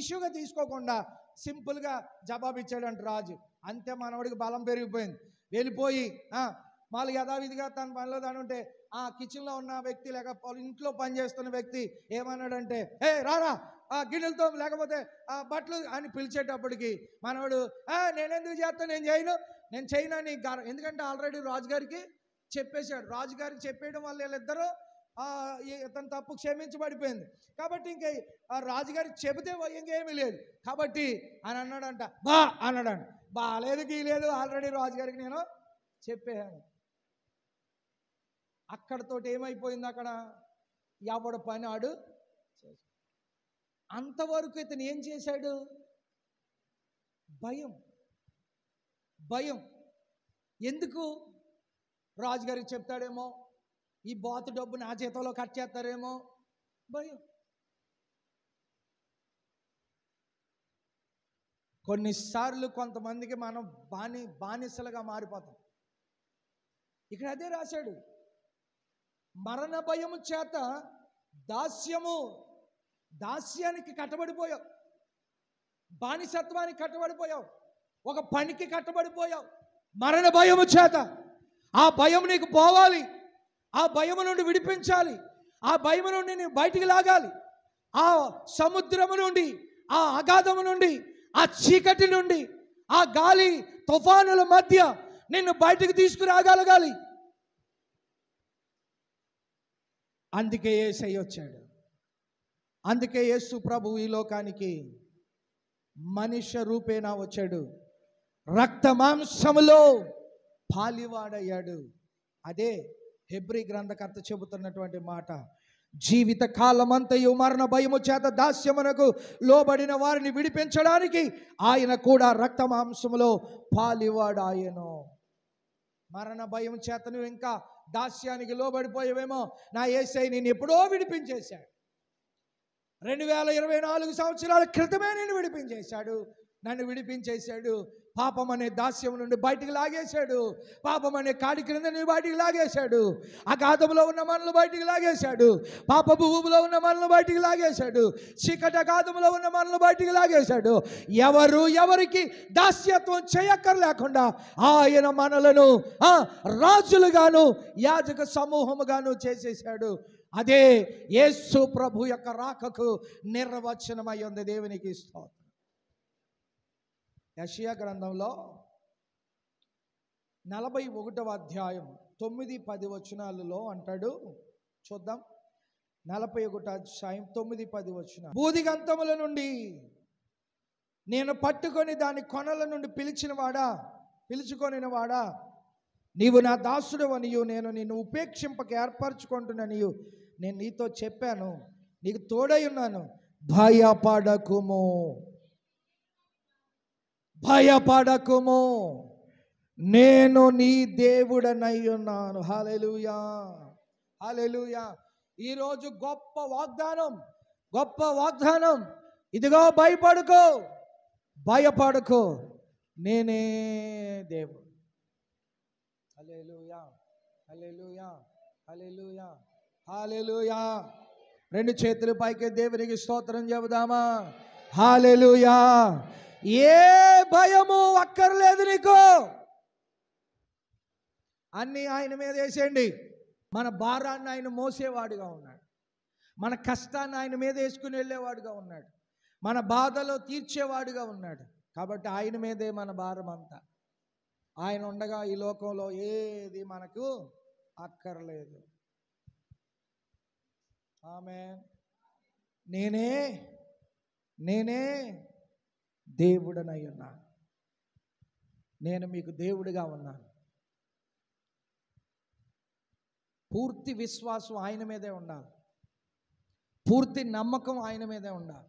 ఇష్యూగా తీసుకోకుండా సింపుల్గా జవాబు ఇచ్చాడంట రాజు. అంతే మనవాడికి బలం పెరిగిపోయింది. వెళ్ళిపోయి వాళ్ళు యథావిధిగా తన పనిలో దాని ఉంటే ఆ కిచెన్లో ఉన్న వ్యక్తి లేక ఇంట్లో పనిచేస్తున్న వ్యక్తి ఏమన్నాడంటే, ఏ రారా గిన్నెలతో లేకపోతే బట్టలు అని పిలిచేటప్పటికి మనవాడు నేనెందుకు చేస్తాను, నేను చేయనని ఎందుకంటే ఆల్రెడీ రాజుగారికి చెప్పేశాడు. రాజుగారికి చెప్పేయడం వల్ల వీళ్ళిద్దరూ తన తప్పు క్షమించబడిపోయింది. కాబట్టి ఇంక రాజుగారికి చెబితే ఇంకేమీ లేదు కాబట్టి అని అన్నాడంట. అన్నాడంట. బాలేదు గీలేదు, ఆల్రెడీ రాజుగారికి నేను చెప్పేశాను. అక్కడతోటి ఏమైపోయింది, అక్కడ ఎవడు పని ఆడు చేశాడు. అంతవరకు ఇతను ఏం చేశాడు? భయం. ఎందుకు? రాజుగారికి చెప్తాడేమో, ఈ బాతు డబ్బు నా చేతిలో కట్ చేస్తారేమో, భయం. కొన్నిసార్లు కొంతమందికి మనం బానిసలుగా మారిపోతాం. ఇక్కడ అదే రాశాడు, మరణ భయము చేత దాస్యానికి కట్టబడిపోయావు, బానిసత్వానికి కట్టబడిపోయావు, ఒక పనికి కట్టబడిపోయావు. మరణ భయము చేత ఆ భయం నీకు పోవాలి, ఆ భయము నుండి విడిపించాలి, ఆ భయము నుండి నేను బయటికి లాగాలి. ఆ సముద్రము నుండి, ఆ అగాధము నుండి, ఆ చీకటి నుండి, ఆ గాలి తుఫానుల మధ్య నిన్ను బయటికి తీసుకురాగలగాలి. అందుకే యేసయ్య వచ్చాడు. అందుకే యేసు ప్రభు ఈ లోకానికి మనుష్య రూపేణా వచ్చాడు, రక్త మాంసములో పాలివాడయ్యాడు. అదే హెబ్రీ గ్రంథకర్త చెబుతున్నటువంటి మాట. జీవిత కాలమంతయు మరణ భయము చేత దాస్యమునకు లోబడిన వారిని విడిపించడానికి ఆయన కూడా రక్త మాంసములో పాలివాడాయను. మరణ భయం చేత నువ్వు ఇంకా దాస్యానికి లోబడిపోయేవేమో, నా యేసయ్య నేను ఎప్పుడో విడిపించేశాడు. 2024 సంవత్సరాల క్రితమే నేను విడిపించేశాడు. నన్ను విడిపించేశాడు. పాపం అనే దాస్యం నుండి బయటికి లాగేశాడు. పాపం అనే కాడి క్రింద నుండి బయటికి లాగేశాడు. అగాధంలో ఉన్న మనల్ని బయటికి లాగేశాడు. పాపపు ఊబులో ఉన్న మనల్ని బయటికి లాగేశాడు. చీకటి అగాధంలో ఉన్న మనల్ని బయటికి లాగేశాడు. ఎవరికి దాస్యత్వం చేయక్కర్లేకుండా ఆయన మనలను రాజులుగాను యాజక సమూహముగాను చేసేశాడు. అదే యేసు ప్రభు యొక్క రాకకు నిర్వచనమై ఉంది. దేవునికి స్తోత్రం. యెషయా గ్రంథంలో 41వ అధ్యాయం 9-10 వచనాలలో అంటాడు. చూద్దాం. 41వ అధ్యాయం 9-10 వచనాలు. బూదిగంతముల నుండి నేను పట్టుకొని దాని కొనల నుండి పిలుచుకొనినవాడా, నీవు నా దాసుడు అనియు నేను నిన్ను ఉపేక్షింపక ఏర్పరచుకుంటున్నానియు నేను నీతో చెప్పాను, నీకు తోడై ఉన్నాను, భయపడకుము, నేను నీ దేవుడనై ఉన్నాను. హల్లెలూయా, హల్లెలూయా. ఈరోజు గొప్ప వాగ్దానం. ఇదిగో భయపడకో, నేనే దేవుడు. హల్లెలూయా, హల్లెలూయా, హల్లెలూయా, హల్లెలూయా. 2 చేతుల పైకి దేవునికి స్తోత్రం చెబుదామా? హల్లెలూయా. ఏ భయము అక్కర్లేదు నీకు. అన్నీ ఆయన మీద వేసేయండి. మన భారాన్ని ఆయన మోసేవాడుగా ఉన్నాడు. మన కష్టాన్ని ఆయన మీద వేసుకుని వెళ్ళేవాడుగా ఉన్నాడు. మన బాధలో తీర్చేవాడుగా ఉన్నాడు. కాబట్టి ఆయన మీదే మన భారం అంతా. ఆయన ఉండగా ఈ లోకంలో ఏది మనకు అక్కర్లేదు. ఆమేన్. నేనే దేవుడనై ఉన్నాను. నేను మీకు దేవుడిగా ఉన్నాను. పూర్తి విశ్వాసం ఆయన మీదే ఉండాలి. పూర్తి నమ్మకం ఆయన మీదే ఉండాలి.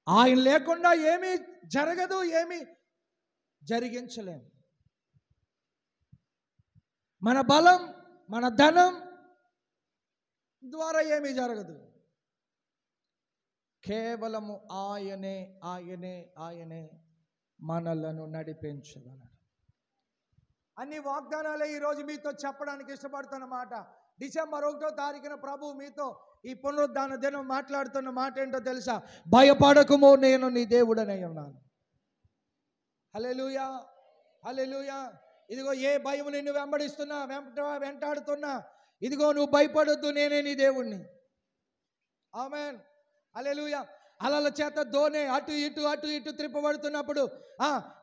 ఆయన లేకుండా ఏమీ జరగదు, ఏమీ జరిగించలేము. మన బలం, మన ధనం ద్వారా ఏమీ జరగదు. కేవలము ఆయనే ఆయనే ఆయనే మనలను నడిపించగలడు. అన్ని వాగ్దానాలే ఈరోజు మీతో చెప్పడానికి ఇష్టపడుతున్నమాట. డిసెంబర్ 1వ తారీఖున ప్రభు మీతో ఈ పునరుద్ధాన దినం మాట్లాడుతున్న మాట ఏంటో తెలుసా? భయపడకుమో, నేను నీ దేవుడనై ఉన్నాను. హల్లెలూయా, హల్లెలూయా. ఇదిగో ఏ భయం నిన్ను వెంబడిస్తున్నా, వెంటాడుతున్నా, ఇదిగో నువ్వు భయపడొద్దు, నేనే నీ దేవుణ్ణి. ఆమేన్, హల్లెలూయా. అలల చేత దోణి అటు ఇటు త్రిప్పబడుతున్నప్పుడు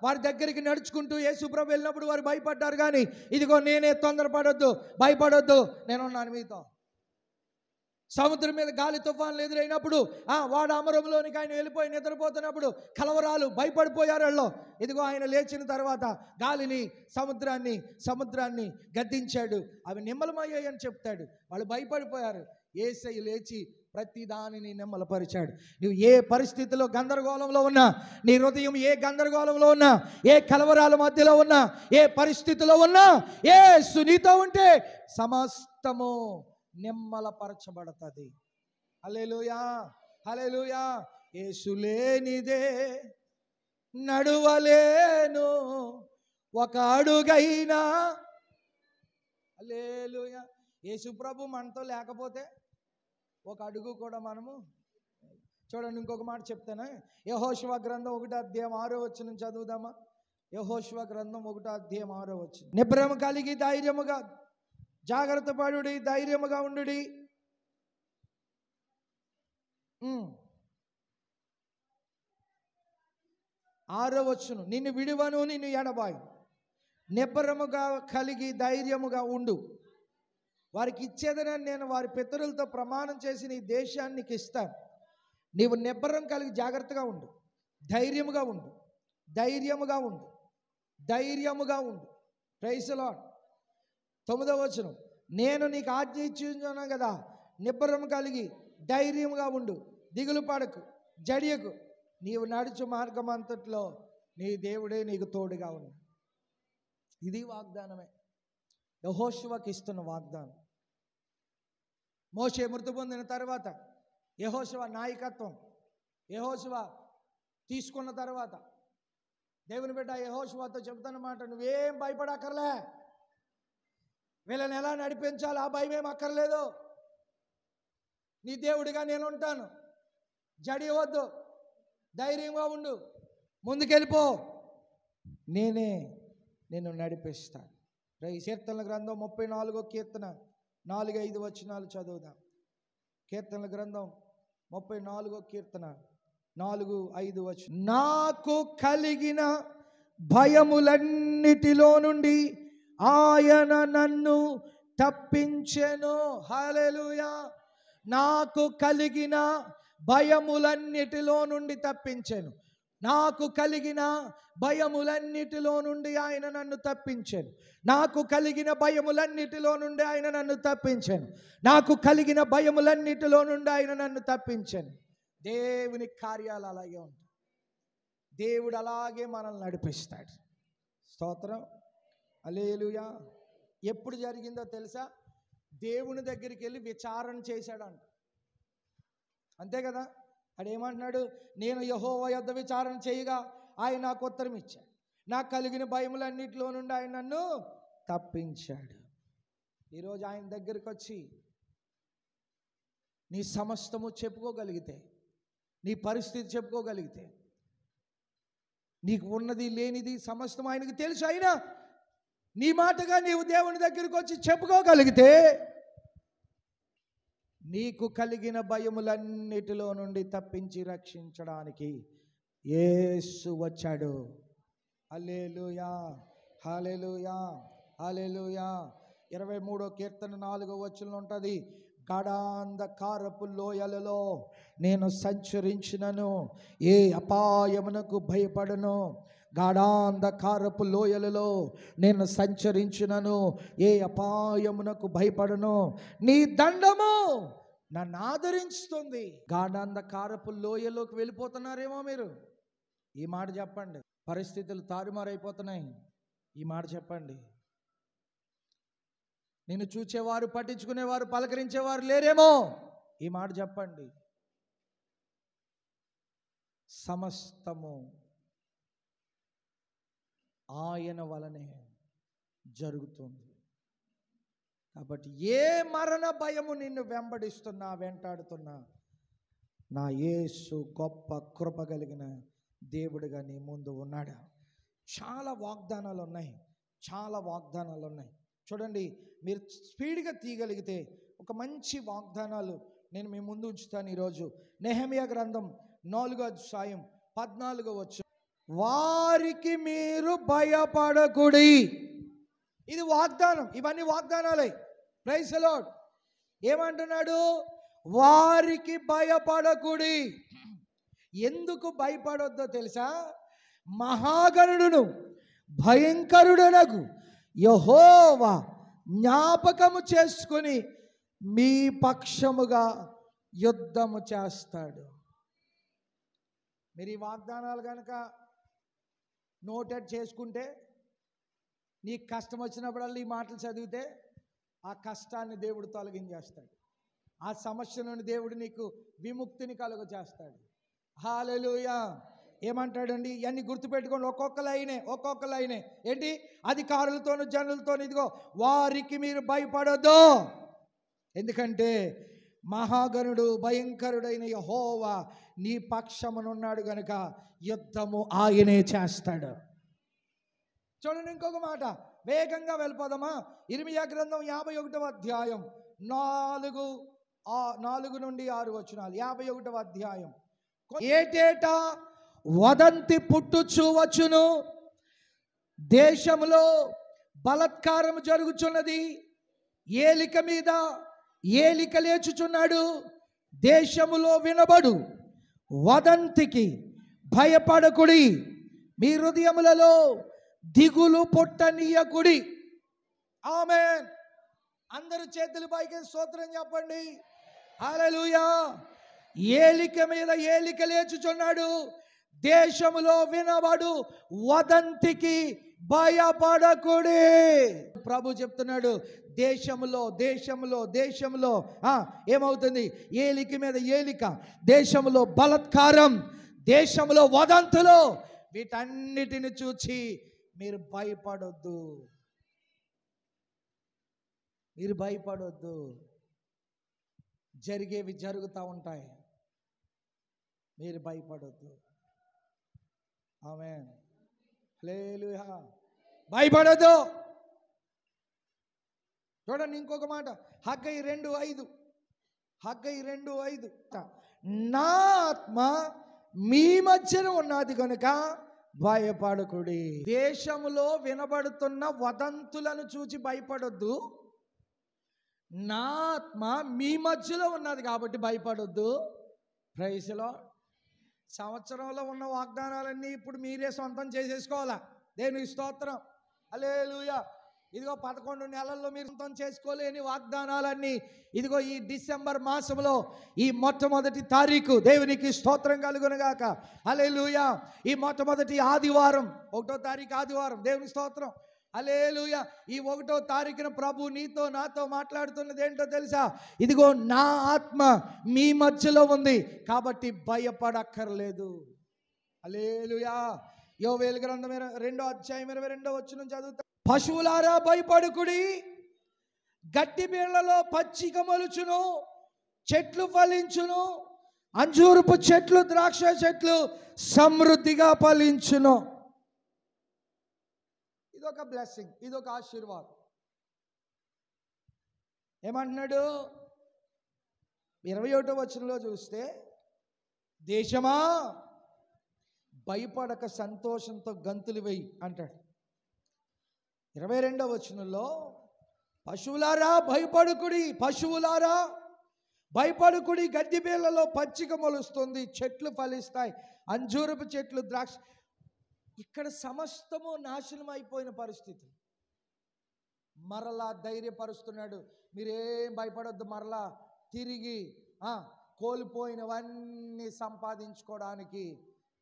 వారి దగ్గరికి నడుచుకుంటూ యేసుప్రభు వెళ్ళినప్పుడు వారు భయపడ్డారు. కానీ ఇదిగో నేనే, తొందరపడొద్దు, భయపడొద్దు, నేనున్నాను మీతో. సముద్రం మీద గాలి తుఫాన్లు ఎదురైనప్పుడు వాడు అమరంలోనికి ఆయన వెళ్ళిపోయి నిద్రపోతున్నప్పుడు కలవరాలు, భయపడిపోయారు వాళ్ళు. ఇదిగో ఆయన లేచిన తర్వాత గాలిని, సముద్రాన్ని గద్దించాడు, అవి నిమ్మలమయ్యాయని చెప్తాడు. వాళ్ళు భయపడిపోయారు. యేసయ్య లేచి ప్రతి దానిని నిమ్మలపరిచాడు. నువ్వు ఏ పరిస్థితిలో గందరగోళంలో ఉన్నా, నీ హృదయం ఏ గందరగోళంలో ఉన్నా, ఏ కలవరాల మధ్యలో ఉన్నా, ఏ పరిస్థితిలో ఉన్నా, యేసు నీతో ఉంటే సమస్తము నిమ్మలపరచబడతది. హల్లెలూయా, హల్లెలూయా. యేసు లేనిదే నడువలేను ఒక అడుగైనా. హల్లెలూయా. యేసు ప్రభు మనతో లేకపోతే ఒక అడుగు కూడా మనము చూడండి. ఇంకొక మాట చెప్తాను. యెహోషువ గ్రంథం 1వ అధ్యాయం 6వ వచనం చదువుదామా? యెహోషువ గ్రంథం 1వ అధ్యాయం 6వ వచనం. నిబ్బరము కలిగి ధైర్యముగా జాగ్రత్త పడుడి, ధైర్యముగా ఉండుడి. 6వ వచనం. నిన్ను విడువను, నిన్ను ఎడబాయి. నిబ్బరముగా కలిగి ధైర్యముగా ఉండు. వారికి ఇచ్చేదనని నేను వారి పితరులతో ప్రమాణం చేసి నీ దేశాన్ని నీకు ఇస్తాను. నీవు నిబ్బరం కలిగి జాగ్రత్తగా ఉండు, ధైర్యముగా ఉండు, ధైర్యముగా ఉండు, ధైర్యముగా ఉండు. Praise the lord. 9వ వచనం. నేను నీకు ఆజ్ఞ ఇచ్చున్నాను కదా, నిబ్బరం కలిగి ధైర్యముగా ఉండు, దిగులు పడకు, జడియకు. నీవు నడుచు మార్గం అంతట్లో నీ దేవుడే నీకు తోడుగా ఉన్నాడు. ఇది వాగ్దానమే, యెహోషువకి ఇస్తున్న వాగ్దానం. మోషే మృతి పొందిన తర్వాత యెహోషువ నాయకత్వం, యెహోషువ తీసుకున్న తర్వాత దేవుని బిడ్డ యెహోషువతో చెబుతున్నమాట, నువ్వేం భయపడక్కర్లే, వీళ్ళని ఎలా నడిపించాలి ఆ భయం ఏం అక్కర్లేదు, నీ దేవుడిగా నేను ఉంటాను, జడియవద్దు, ధైర్యంగా ఉండు, ముందుకెళ్ళిపో, నేనే నిన్ను నడిపిస్తాను. కీర్తనల గ్రంథం 34వ కీర్తన 4-5 వచనాలు చదువుదాం. కీర్తనల గ్రంథం 34వ కీర్తన 4-5 వచనం. నాకు కలిగిన భయములన్నిటిలో నుండి ఆయన నన్ను తప్పించెను. హల్లెలూయా. నాకు కలిగిన భయములన్నిటిలో నుండి తప్పించెను. నాకు కలిగిన భయములన్నిటిలో నుండి ఆయన నన్ను తప్పించాను. నాకు కలిగిన భయములన్నిటిలో నుండి ఆయన నన్ను తప్పించాను. నాకు కలిగిన భయములన్నిటిలో నుండి ఆయన నన్ను తప్పించాను. దేవుని కార్యాలు అలాగే ఉంటాయి. దేవుడు అలాగే మనల్ని నడిపిస్తాడు. స్తోత్రం, హల్లెలూయా. ఎప్పుడు జరిగిందో తెలుసా? దేవుని దగ్గరికి వెళ్ళి విచారణ చేశాడంట. అంతే కదా? అడేమంటున్నాడు? నేను యెహోవా యొద్ద విచారణ చేయగా ఆయన నాకు ఉత్తరం ఇచ్చాడు. నాకు కలిగిన భయములన్నిటిలో నుండి ఆయన నన్ను తప్పించాడు. ఈరోజు ఆయన దగ్గరికి వచ్చి నీ సమస్తము చెప్పుకోగలిగితే, నీ పరిస్థితి చెప్పుకోగలిగితే, నీకు ఉన్నది లేనిది సమస్తం ఆయనకు తెలుసు. అయినా నీ మాటగా నీవు దేవుని దగ్గరికి వచ్చి చెప్పుకోగలిగితే నీకు కలిగిన భయములన్నిటిలో నుండి తప్పించి రక్షించడానికి యేసు వచ్చాడు. హల్లెలూయా, హల్లెలూయా, హల్లెలూయా. 23వ కీర్తన 4వ వచనంలో ఉంటుంది, గాఢాంధకారపు లోయలలో నేను సంచరించినను ఏ అపాయమునకు భయపడను. గాఢాంధకారపు లోయలలో నేను సంచరించినను ఏ అపాయమునకు భయపడను. నీ దండము నన్ను ఆదరిస్తుంది. గాఢాంధకారపు లోయలోకి వెళ్ళిపోతున్నారేమో మీరు. ఈ మాట చెప్పండి. పరిస్థితులు తారుమారైపోతున్నాయి. ఈ మాట చెప్పండి. నిన్ను చూచేవారు, పట్టించుకునేవారు, పలకరించేవారు లేరేమో. ఈ మాట చెప్పండి. సమస్తము ఆయన వలనే జరుగుతుంది. కాబట్టి ఏ మరణ భయము నిన్ను వెంబడిస్తున్నా, వెంటాడుతున్నా, నా యేసు గొప్ప కృప కలిగిన దేవుడిగా నీ ముందు ఉన్నాడు. చాలా వాగ్దానాలు ఉన్నాయి, చాలా వాగ్దానాలు ఉన్నాయి. చూడండి, మీరు స్పీడ్గా తీయగలిగితే ఒక మంచి వాగ్దానాలు నేను మీ ముందు ఉంచుతాను ఈరోజు. నెహెమ్యా గ్రంథం 4వ అధ్యాయం 14వ వచనం. వారికి మీరు భయపడకుడి. ఇది వాగ్దానం, ఇవన్నీ వాగ్దానాలే. Praise the lord. ఏమంటున్నాడు? వారికి భయపడకుడి. ఎందుకు భయపడొద్దో తెలుసా? మహాగణుడును భయంకరుడనగు యెహోవా జ్ఞాపకము చేసుకొని మీ పక్షముగా యుద్ధము చేస్తాడు. మీరు ఈ వాగ్దానాలు కనుక నోటెడ్ చేసుకుంటే, నీకు కష్టం వచ్చినప్పుడల్లా ఈ మాటలు చదివితే ఆ కష్టాన్ని దేవుడు తొలగించేస్తాడు. ఆ సమస్య నుండి దేవుడు నీకు విముక్తిని కలుగజేస్తాడు. హల్లెలూయా. ఏమంటాడండి? ఇవన్నీ గుర్తుపెట్టుకోండి. ఒక్కొక్క లైనే ఏంటి? అధికారులతోనూ జనులతోనూ ఇదిగో వారికి మీరు భయపడొద్దు. ఎందుకంటే మహాగణుడు భయంకరుడైన యెహోవా నీ పక్షమునున్నాడు గనుక యుద్ధము ఆయనే చేస్తాడు. చూడండి, ఇంకొక మాట, వేగంగా వెళ్ళిపోదామా? ఇర్మియా గ్రంథం 51వ అధ్యాయం 4 నుండి 6 వచనాలు. 51వ అధ్యాయం. ఏటేటా వదంతి పుట్టుచూ వచ్చును, దేశములో బలత్కారము జరుగుచున్నది, ఏలిక మీద ఏలిక లేచుచున్నాడు, దేశములో వినబడు వదంతికి భయపడకుడి, మీ హృదయములలో దిగులు పుట్టనీయకుడి. ఆమేన్. అందరూ చేతులు పైకి స్తోత్రం చెప్పండి. హల్లెలూయా. ఏలిక మీద ఏలిక లేచుచున్నాడు, దేశములో వినబడు వదంతికి భయపడకుడి. ప్రభు చెప్తున్నాడు, దేశములో ఏమవుతుంది? ఏలిక మీద ఏలిక, దేశములో బలత్కారం, దేశములో వదంతులు, వీటన్నిటిని చూచి మీరు భయపడొద్దు. జరిగేవి జరుగుతూ ఉంటాయి, మీరు భయపడొద్దు. ఆమేన్. హల్లెలూయా. భయపడొద్దు. చూడండి, ఇంకొక మాట, హగ్గయి 2:5. నా ఆత్మ మీ మధ్యన ఉన్నది కనుక భయపడకుడి. దేశములో వినబడుతున్న వదంతులను చూచి భయపడొద్దు. నా ఆత్మ మీ మధ్యలో ఉన్నది కాబట్టి భయపడొద్దు. Praise the Lord. సంవత్సరంలో ఉన్న వాగ్దానాలన్నీ ఇప్పుడు మీరే సొంతం చేసేసుకోవాలా. దేవునికి స్తోత్రం. హల్లెలూయా. ఇదిగో 11 నెలల్లో మీరు సొంతం చేసుకోలేని వాగ్దానాలన్నీ ఇదిగో ఈ డిసెంబర్ మాసంలో ఈ మొట్టమొదటి తారీఖు, దేవునికి స్తోత్రం కలుగునుగాక. హల్లెలూయా. ఈ మొట్టమొదటి ఆదివారం, 1వ తారీఖు ఆదివారం, దేవునికి స్తోత్రం. హల్లెలూయా. ఈ 1వ తారీఖున ప్రభు నీతో నాతో మాట్లాడుతున్నది ఏంటో తెలుసా? ఇదిగో నా ఆత్మ మీ మధ్యలో ఉంది కాబట్టి భయపడక్కర్లేదు. హల్లెలూయా. యోవేలు గ్రంథం 2వ అధ్యాయం 22వ వచనం చదువుతా. పశువులారా భయపడుకుడి, గట్టి బీళ్లలో పచ్చిక మొలుచును, చెట్లు ఫలించును, అంజూరపు చెట్లు ద్రాక్ష చెట్లు సమృద్ధిగా ఫలించును. ఇదొక బ్లెస్సింగ్, ఇదొక ఆశీర్వాదం. ఏమంటున్నాడు? 21వ వచనంలో చూస్తే, దేశమా భయపడక సంతోషంతో గంతులు వేయి అంటాడు. 22వ వచనంలో పశువులారా భయపడుకుడి, గడ్డి బీళ్లలో పచ్చిక మొలుస్తుంది, చెట్లు ఫలిస్తాయి, అంజూరపు చెట్లు ద్రాక్ష. ఇక్కడ సమస్తము నాశనం అయిపోయిన పరిస్థితి. మరలా ధైర్యపరుస్తున్నాడు, మీరేం భయపడొద్దు. మరలా తిరిగి కోల్పోయినవన్నీ సంపాదించుకోవడానికి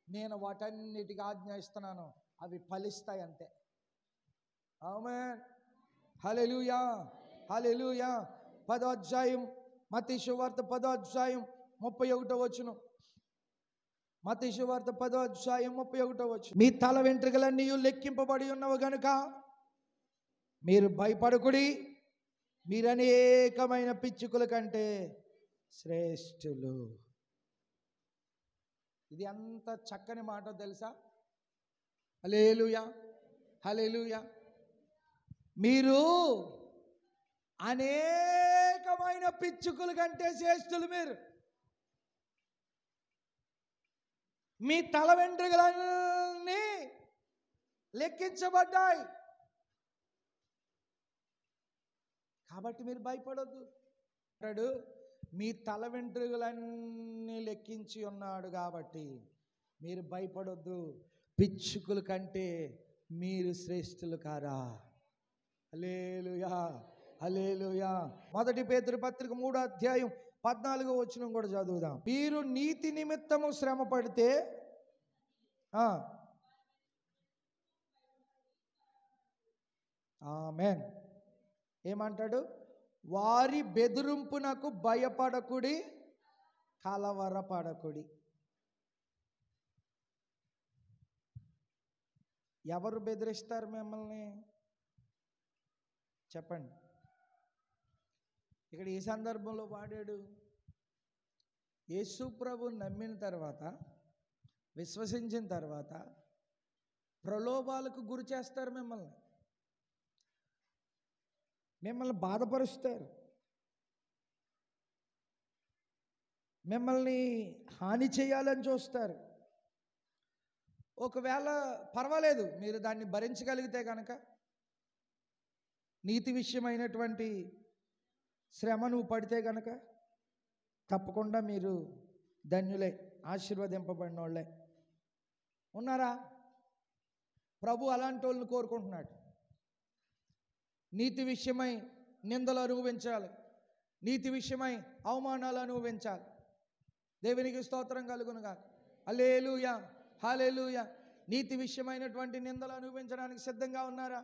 నేను వాటన్నిటికీ ఆజ్ఞ ఇస్తున్నాను, అవి ఫలిస్తాయి అంతే. ఆమేన్. హల్లెలూయా. హల్లెలూయా. 10వ అధ్యాయం మత్తయి సువార్త 10వ అధ్యాయం 31వ వచనం. మత్తయి సువార్త 10వ అధ్యాయం 31వ వచనం. మీ తల వెంట్రుకలన్నీ లెక్కింపబడి ఉన్నవి గనుక మీరు భయపడకుడి, మీరు అనేకమైన పిచ్చుకల కంటే శ్రేష్ఠులు. ఇది ఎంత చక్కని మాట తెలుసా? హల్లెలూయా, హల్లెలూయా. మీరు అనేకమైన పిచ్చుకల కంటే శ్రేష్ఠులు. మీరు మీ తల వెంట్రుకలన్నీ లెక్కించబడ్డాయి కాబట్టి మీరు భయపడొద్దు. మీ తల వెంట్రుకలన్నీ లెక్కించి ఉన్నాడు కాబట్టి మీరు భయపడొద్దు. పిచ్చుకల కంటే మీరు శ్రేష్ఠులు కారా? హల్లెలూయా, హల్లెలూయా. 1 పేతురు పత్రిక 3వ అధ్యాయం 14వ వచనం కూడా చదువుదాం. మీరు నీతి నిమిత్తము శ్రమ పడితే ఆమేన్. ఏమంటాడు? వారి బెదిరింపునకు భయపడకుడి, కలవరపడకుడి. ఎవరు బెదిరిస్తారు మిమ్మల్ని? చెప్పండి. ఇక్కడ ఈ సందర్భంలో వాడాడు, యేసు ప్రభువుని నమ్మిన తర్వాత, విశ్వసించిన తర్వాత ప్రలోభాలకు గురి చేస్తారు. మిమ్మల్ని బాధపరుస్తారు, మిమ్మల్ని హాని చేయాలని చూస్తారు. ఒకవేళ పర్వాలేదు, మీరు దాన్ని భరించగలిగితే కనుక, నీతి విషయమైనటువంటి శ్రమ నువ్వు పడితే కనుక తప్పకుండా మీరు ధన్యులే, ఆశీర్వదింపబడిన వాళ్ళే. ఉన్నారా? ప్రభు అలాంటి వాళ్ళని కోరుకుంటున్నాడు. నీతి విషయమై నిందలు అనుభవించాలి, నీతి విషయమై అవమానాలు అనుభవించాలి. దేవునికి స్తోత్రం కలుగునుగా. హల్లెలూయా, హల్లెలూయా. నీతి విషయమైనటువంటి నిందలు అనుభవించడానికి సిద్ధంగా ఉన్నారా?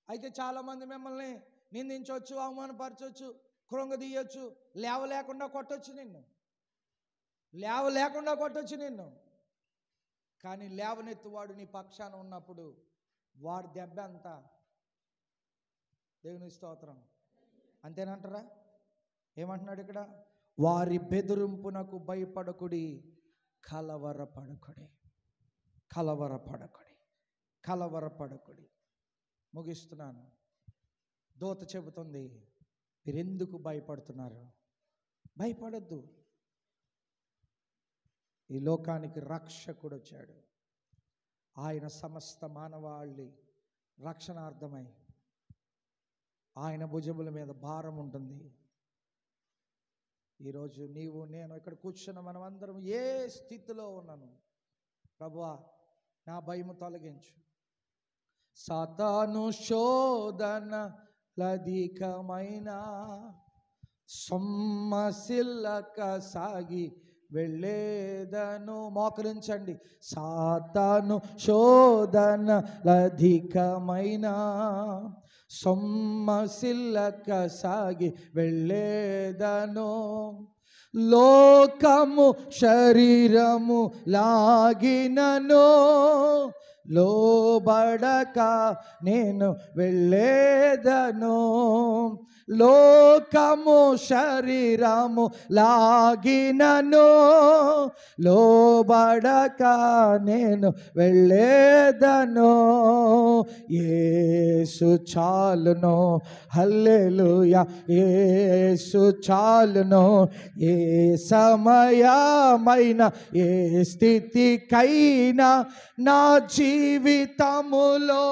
అయితే చాలామంది మిమ్మల్ని నిందించవచ్చు, అవమానపరచవచ్చు, కృంగదీయచ్చు, లేవలేకుండా కొట్టొచ్చు నిన్ను, లేవలేకుండా కొట్టొచ్చు నిన్ను. కానీ లేవనెత్తువాడు నీ పక్షాన ఉన్నప్పుడు వాడి దెబ్బ అంతా దేవుని స్తోత్రం. అంతేనంటారా? ఏమంటున్నాడు ఇక్కడ? వారి బెదిరింపునకు భయపడకుడి, కలవరపడకుడి, కలవరపడకుడి, కలవరపడకుడి. ముగిస్తున్నాను. దూత చెబుతుంది, మీరెందుకు భయపడుతున్నారు? భయపడద్దు. ఈ లోకానికి రక్షకుడు వచ్చాడు. ఆయన సమస్త మానవాళి రక్షణార్థమై ఆయన భుజముల మీద భారం ఉంటుంది. ఈరోజు నీవు నేను ఇక్కడ కూర్చున్న మనమందరం ఏ స్థితిలో ఉన్నాను, ప్రభువా నా భయము తొలగించు. సాతాను శోధన లధికమైన సొమ్మసిల్లక సాగి వెళ్ళేదను. మోకరించండి. సాతాను శోధన లధికమైన సొమ్మసిల్లక సాగి వెళ్ళేదను. లోకము శరీరము లాగినను లోబడక నేను వెళ్ళేదను. లోకము శరీరము లాగినను లోబడక నేను వెళ్ళేదను. యేసు చాలును, హల్లెలూయా, యేసు చాలును. ఏ సమయమైన ఏ స్థితికైనా నా జీవితములో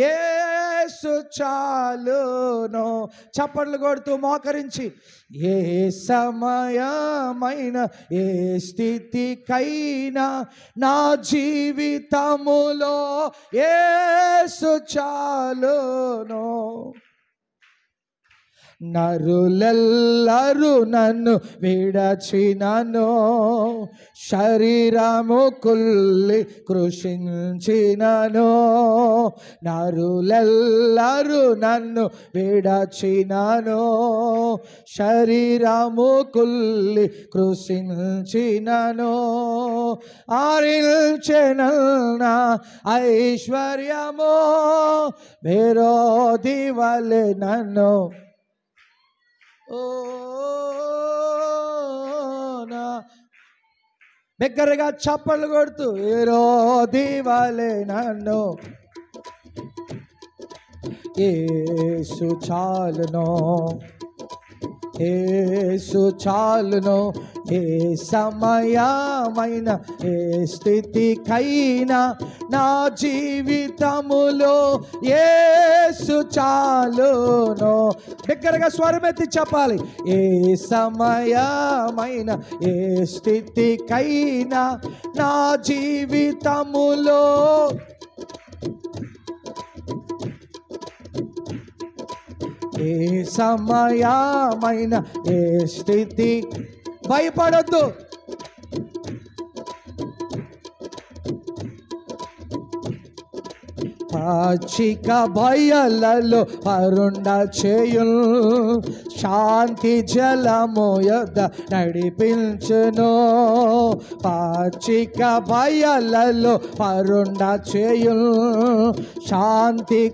యేసు చాలును. చప్పట్లు కొడుతూ మోకరించి, ఏ సమయమైన ఏ స్థితికైనా నా జీవితములో యేసు చాలును. నరులెల్లరూ నన్ను విడచినను శరీరము కుల్లి కృషించినను, నరులెల్లరూ నన్ను విడచినను. శరీరము కుల్లి కృషించినను, ఆరిల్చెనన్న ఐశ్వర్యము విరోధి వలె నన్ను బిగ్గరగా చప్పట్లు కొడుతూ విరోధి వలె నన్ను యేసు చాలును, యేసు చాలును. ఏ సమయమైన ఏ స్థితికైనా నా జీవితములో యేసు చాలును. బిగ్గరగా స్వరమెత్తి చెప్పాలి. ఏ సమయమైన ఏ స్థితికైనా నా జీవితములో ఏ సమయమైన ఏ స్థితి. భయపడొద్దు. పాచిక బయలలో అరుండ చేయుల్, శాంతి జలము యొద్ద నడిపించును. పాచిక బయలలో అరుండ చేయుల్, శాంతి.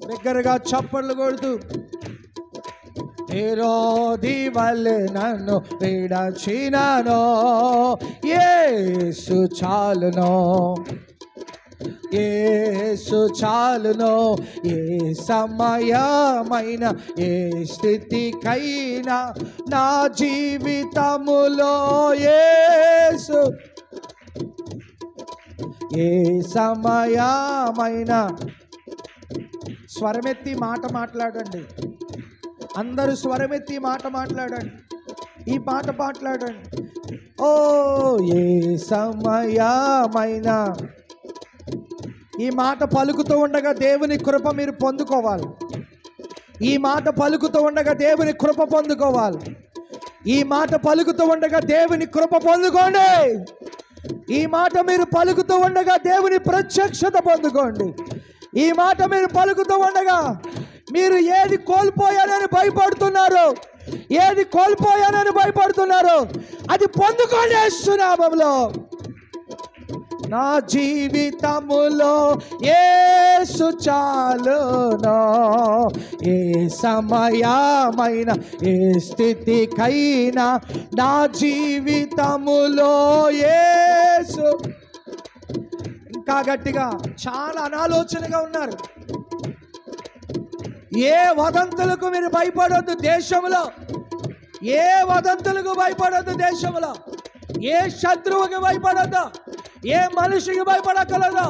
బిగ్గరగా చప్పట్లు కొడుతూ విరోధి వలె నన్ను విడచినను, యేసు చాలును, యేసు చాలును. ఏ సమయమైన ఏ స్థితికైనా నా జీవితములో యేసు. ఏ సమయమైన. స్వరమెత్తి మాట మాట్లాడండి. అందరూ స్వరమెత్తి మాట మాట్లాడండి. ఈ పాట మాట్లాడండి. ఓ ఏ సమయమైన. ఈ మాట పలుకుతూ ఉండగా దేవుని కృప మీరు పొందుకోవాలి. ఈ మాట పలుకుతూ ఉండగా దేవుని కృప పొందుకోవాలి. ఈ మాట పలుకుతూ ఉండగా దేవుని కృప పొందుకోండి. ఈ మాట మీరు పలుకుతూ ఉండగా దేవుని ప్రత్యక్షత పొందుకోండి. ఈ మాట మీరు పలుకుతూ ఉండగా మీరు ఏది కోల్పోయానని భయపడుతున్నారు, ఏది కోల్పోయానని భయపడుతున్నారు, అది పొందుకోండి యేసు నామములో. నా జీవితములో యేసు చాలును, ఏ సమయమైన ఏ స్థితికైనా నా జీవితములో యేసు. ఇంకా గట్టిగా. చాలా అనాలోచనగా ఉన్నారు. ఏ వదంతులకు మీరు భయపడొద్దు దేశంలో. ఏ వదంతులకు భయపడొద్దు దేశంలో. ఏ శత్రువుకి భయపడొద్దు. ఏ మనిషికి భయపడకలదు.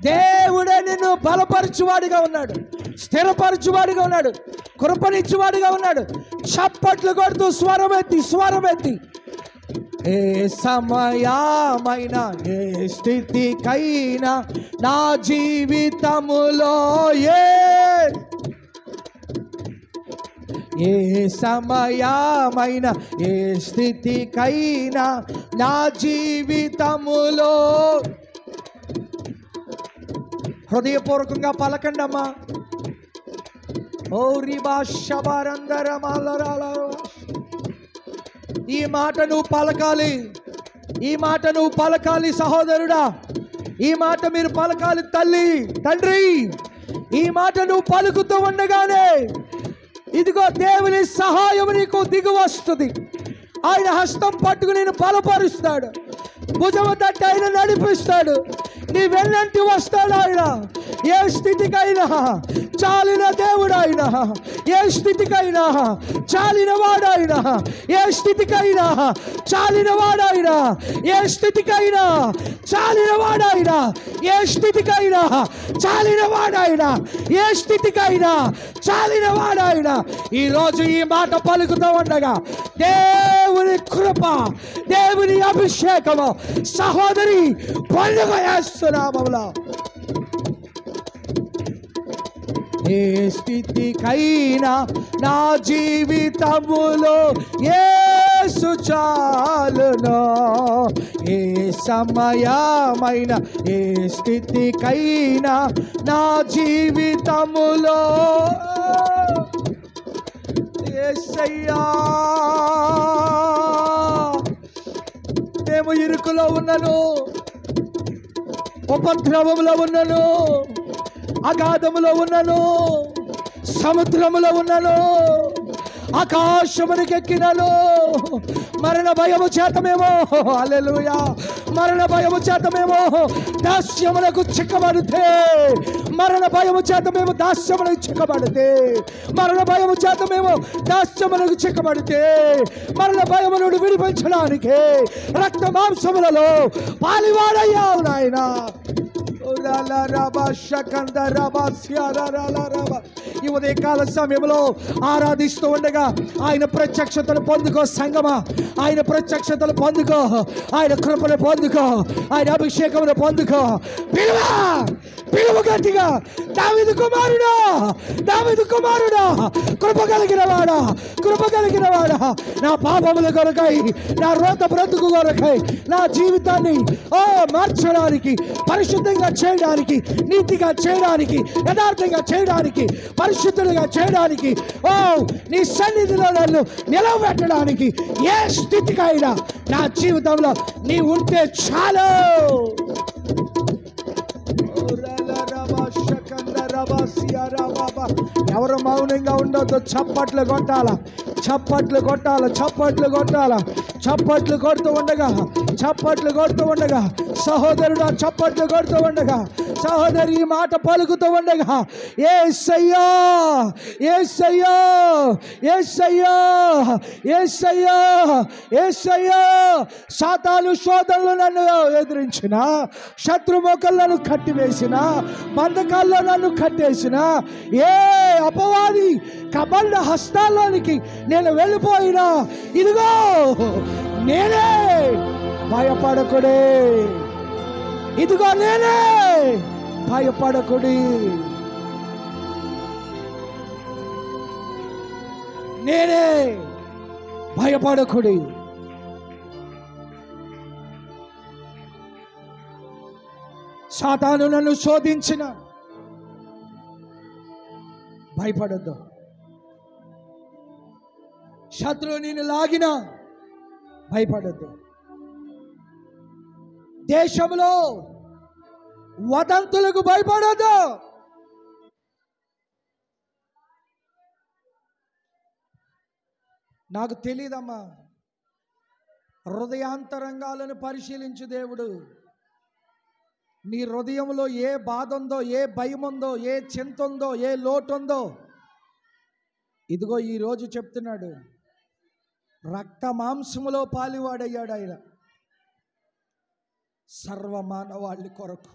దేవుడే నిన్ను బలపరచువాడిగా ఉన్నాడు, స్థిరపరచువాడిగా ఉన్నాడు, కృపనిచ్చువాడిగా ఉన్నాడు. చప్పట్లు కొడుతూ స్వరమెత్తి స్వరమెత్తి. ఏ సమయమైన ఏ స్థితికైనా నా జీవితములో ఏ సమయమైన ఏ స్థితికైనా నా జీవితములో. హృదయపూర్వకంగా పలకండమ్మా. ఓరి భాషారందరమాల. ఈ మాట నువ్వు పలకాలి. ఈ మాట నువ్వు పలకాలి సహోదరుడా. ఈ మాట మీరు పలకాలి తల్లి తండ్రి. ఈ మాట నువ్వు పలుకుతూ ఉండగానే ఇదిగో దేవుని సహాయం నీకు దిగి వస్తుంది. ఆయన హస్తం పట్టుకుని నేను బలపరుస్తాడు, భుజము తట్టి ఆయన నడిపిస్తాడు. నీ వెన్నంటి వస్తాడు ఆయన. ఏ స్థితికైనా చాలిన దేవుడు ఆయన. ఏ స్థితికైనా చాలిన వాడాయన. ఏ స్థితికైనా చాలిన వాడాయన. ఏ స్థితికైనా చాలిన వాడాయన. ఏ స్థితికైనా చాలిన వాడాయన. ఏ స్థితికైనా చాలిన వాడాయన. ఈరోజు ఈ మాట పలుకుతూ ఉండగా దేవుని కృప, దేవుని అభిషేకము సహోదరి పండుగ చేస్తున్నాములో. ఏ స్థితికైనా నా జీవితములో యేసు చాలును. ఏ సమయమైన ఏ స్థితికైనా నా జీవితములో యేసయ్యా. మేము ఇరుకులో ఉన్నను, ఉపద్రవములో ఉన్నను, అగాధములో ఉన్నను, సముద్రములో ఉన్నను, ఆకాశమునికి ఎక్కినను, మరణ భయము చేతమేమో, హల్లెలూయా, మరణ భయము చేతమేమో దాస్యములకు చిక్కబడితే, మరణ భయము చేతమేమో దాస్యములకు చిక్కబడితే, మరణ భయము చేతమేమో దాస్యములకు చిక్కబడితే, మరణ భయము నుండి విడిపించడానికి రక్త మాంసములలో పాలివాడయ్యావు నాయనా. ఈ ఉదయకాల సమయంలో ఆరాధిస్తూ ఉండగా ఆయన ప్రత్యక్షతను పొందుకో సంగమా. ఆయన ప్రత్యక్షతను పొందుకో, ఆయన కృపను పొందుకో, ఆయన అభిషేకమును పొందుకో. పిలువ గట్టిగా, దావీదు కుమారుడా, దావీదు కుమారుడా, కృప కలిగిన వాడా, కృప కలిగిన వాడా, నా పాపముల కొరకై, నా రోత బ్రతుకు కొరకై, నా జీవితాన్ని మార్చడానికి, పరిశుద్ధంగా చేయడానికి, నీతిగా చేయడానికి, యథార్థంగా చేయడానికి, పరిశుద్ధులుగా చేయడానికి, నీ సన్నిధిలో నన్ను నిలవబెట్టడానికి ఏ స్థితికైనా నా జీవితంలో నీ ఉంటే చాలు. ఎవరు మౌనంగా ఉండొద్దు, చప్పట్లు కొట్టాల, చప్పట్లు కొట్టాల, చప్పట్లు కొట్టాల. చప్పట్లు కొడుతూ ఉండగా, చప్పట్లు కొడుతూ ఉండగా, సహోదరుడు చప్పట్లు కొడుతూ ఉండగా, సహోదరి ఈ మాట పలుకుతూ ఉండగా, యేసయ్యా, యేసయ్యా, యేసయ్యా, యేసయ్యా, యేసయ్యా. సాతాను శోధనలు నన్ను ఎదిరించిన, శత్రుమోకలను కట్టివేసిన, బంధకాల్లో నన్ను కట్టేసిన ఏ అపవాది కబంధ హస్తాల్లోనికి నేను వెళ్ళిపోయినా, ఇదిగో నేనే, భయపడకుడే, ఇదిగో నేనే, భయపడకుడి, నేనే, భయపడకుడి. సాతాను నన్ను శోధించిన, భయపడద్దు. శత్రువు నిన్ను లాగిన, భయపడద్దు. దేశంలో వదంతులకు భయపడద్దు. నాకు తెలియదమ్మా, హృదయాంతరంగాలను పరిశీలించు దేవుడు. నీ హృదయంలో ఏ బాధ ఉందో, ఏ భయం ఉందో, ఏ చింత ఉందో, ఏ లోటు ఉందో, ఇదిగో ఈరోజు చెప్తున్నాడు, రక్త మాంసములో పాలివాడయ్యాడు ఆయన సర్వమానవాళి కొరకు.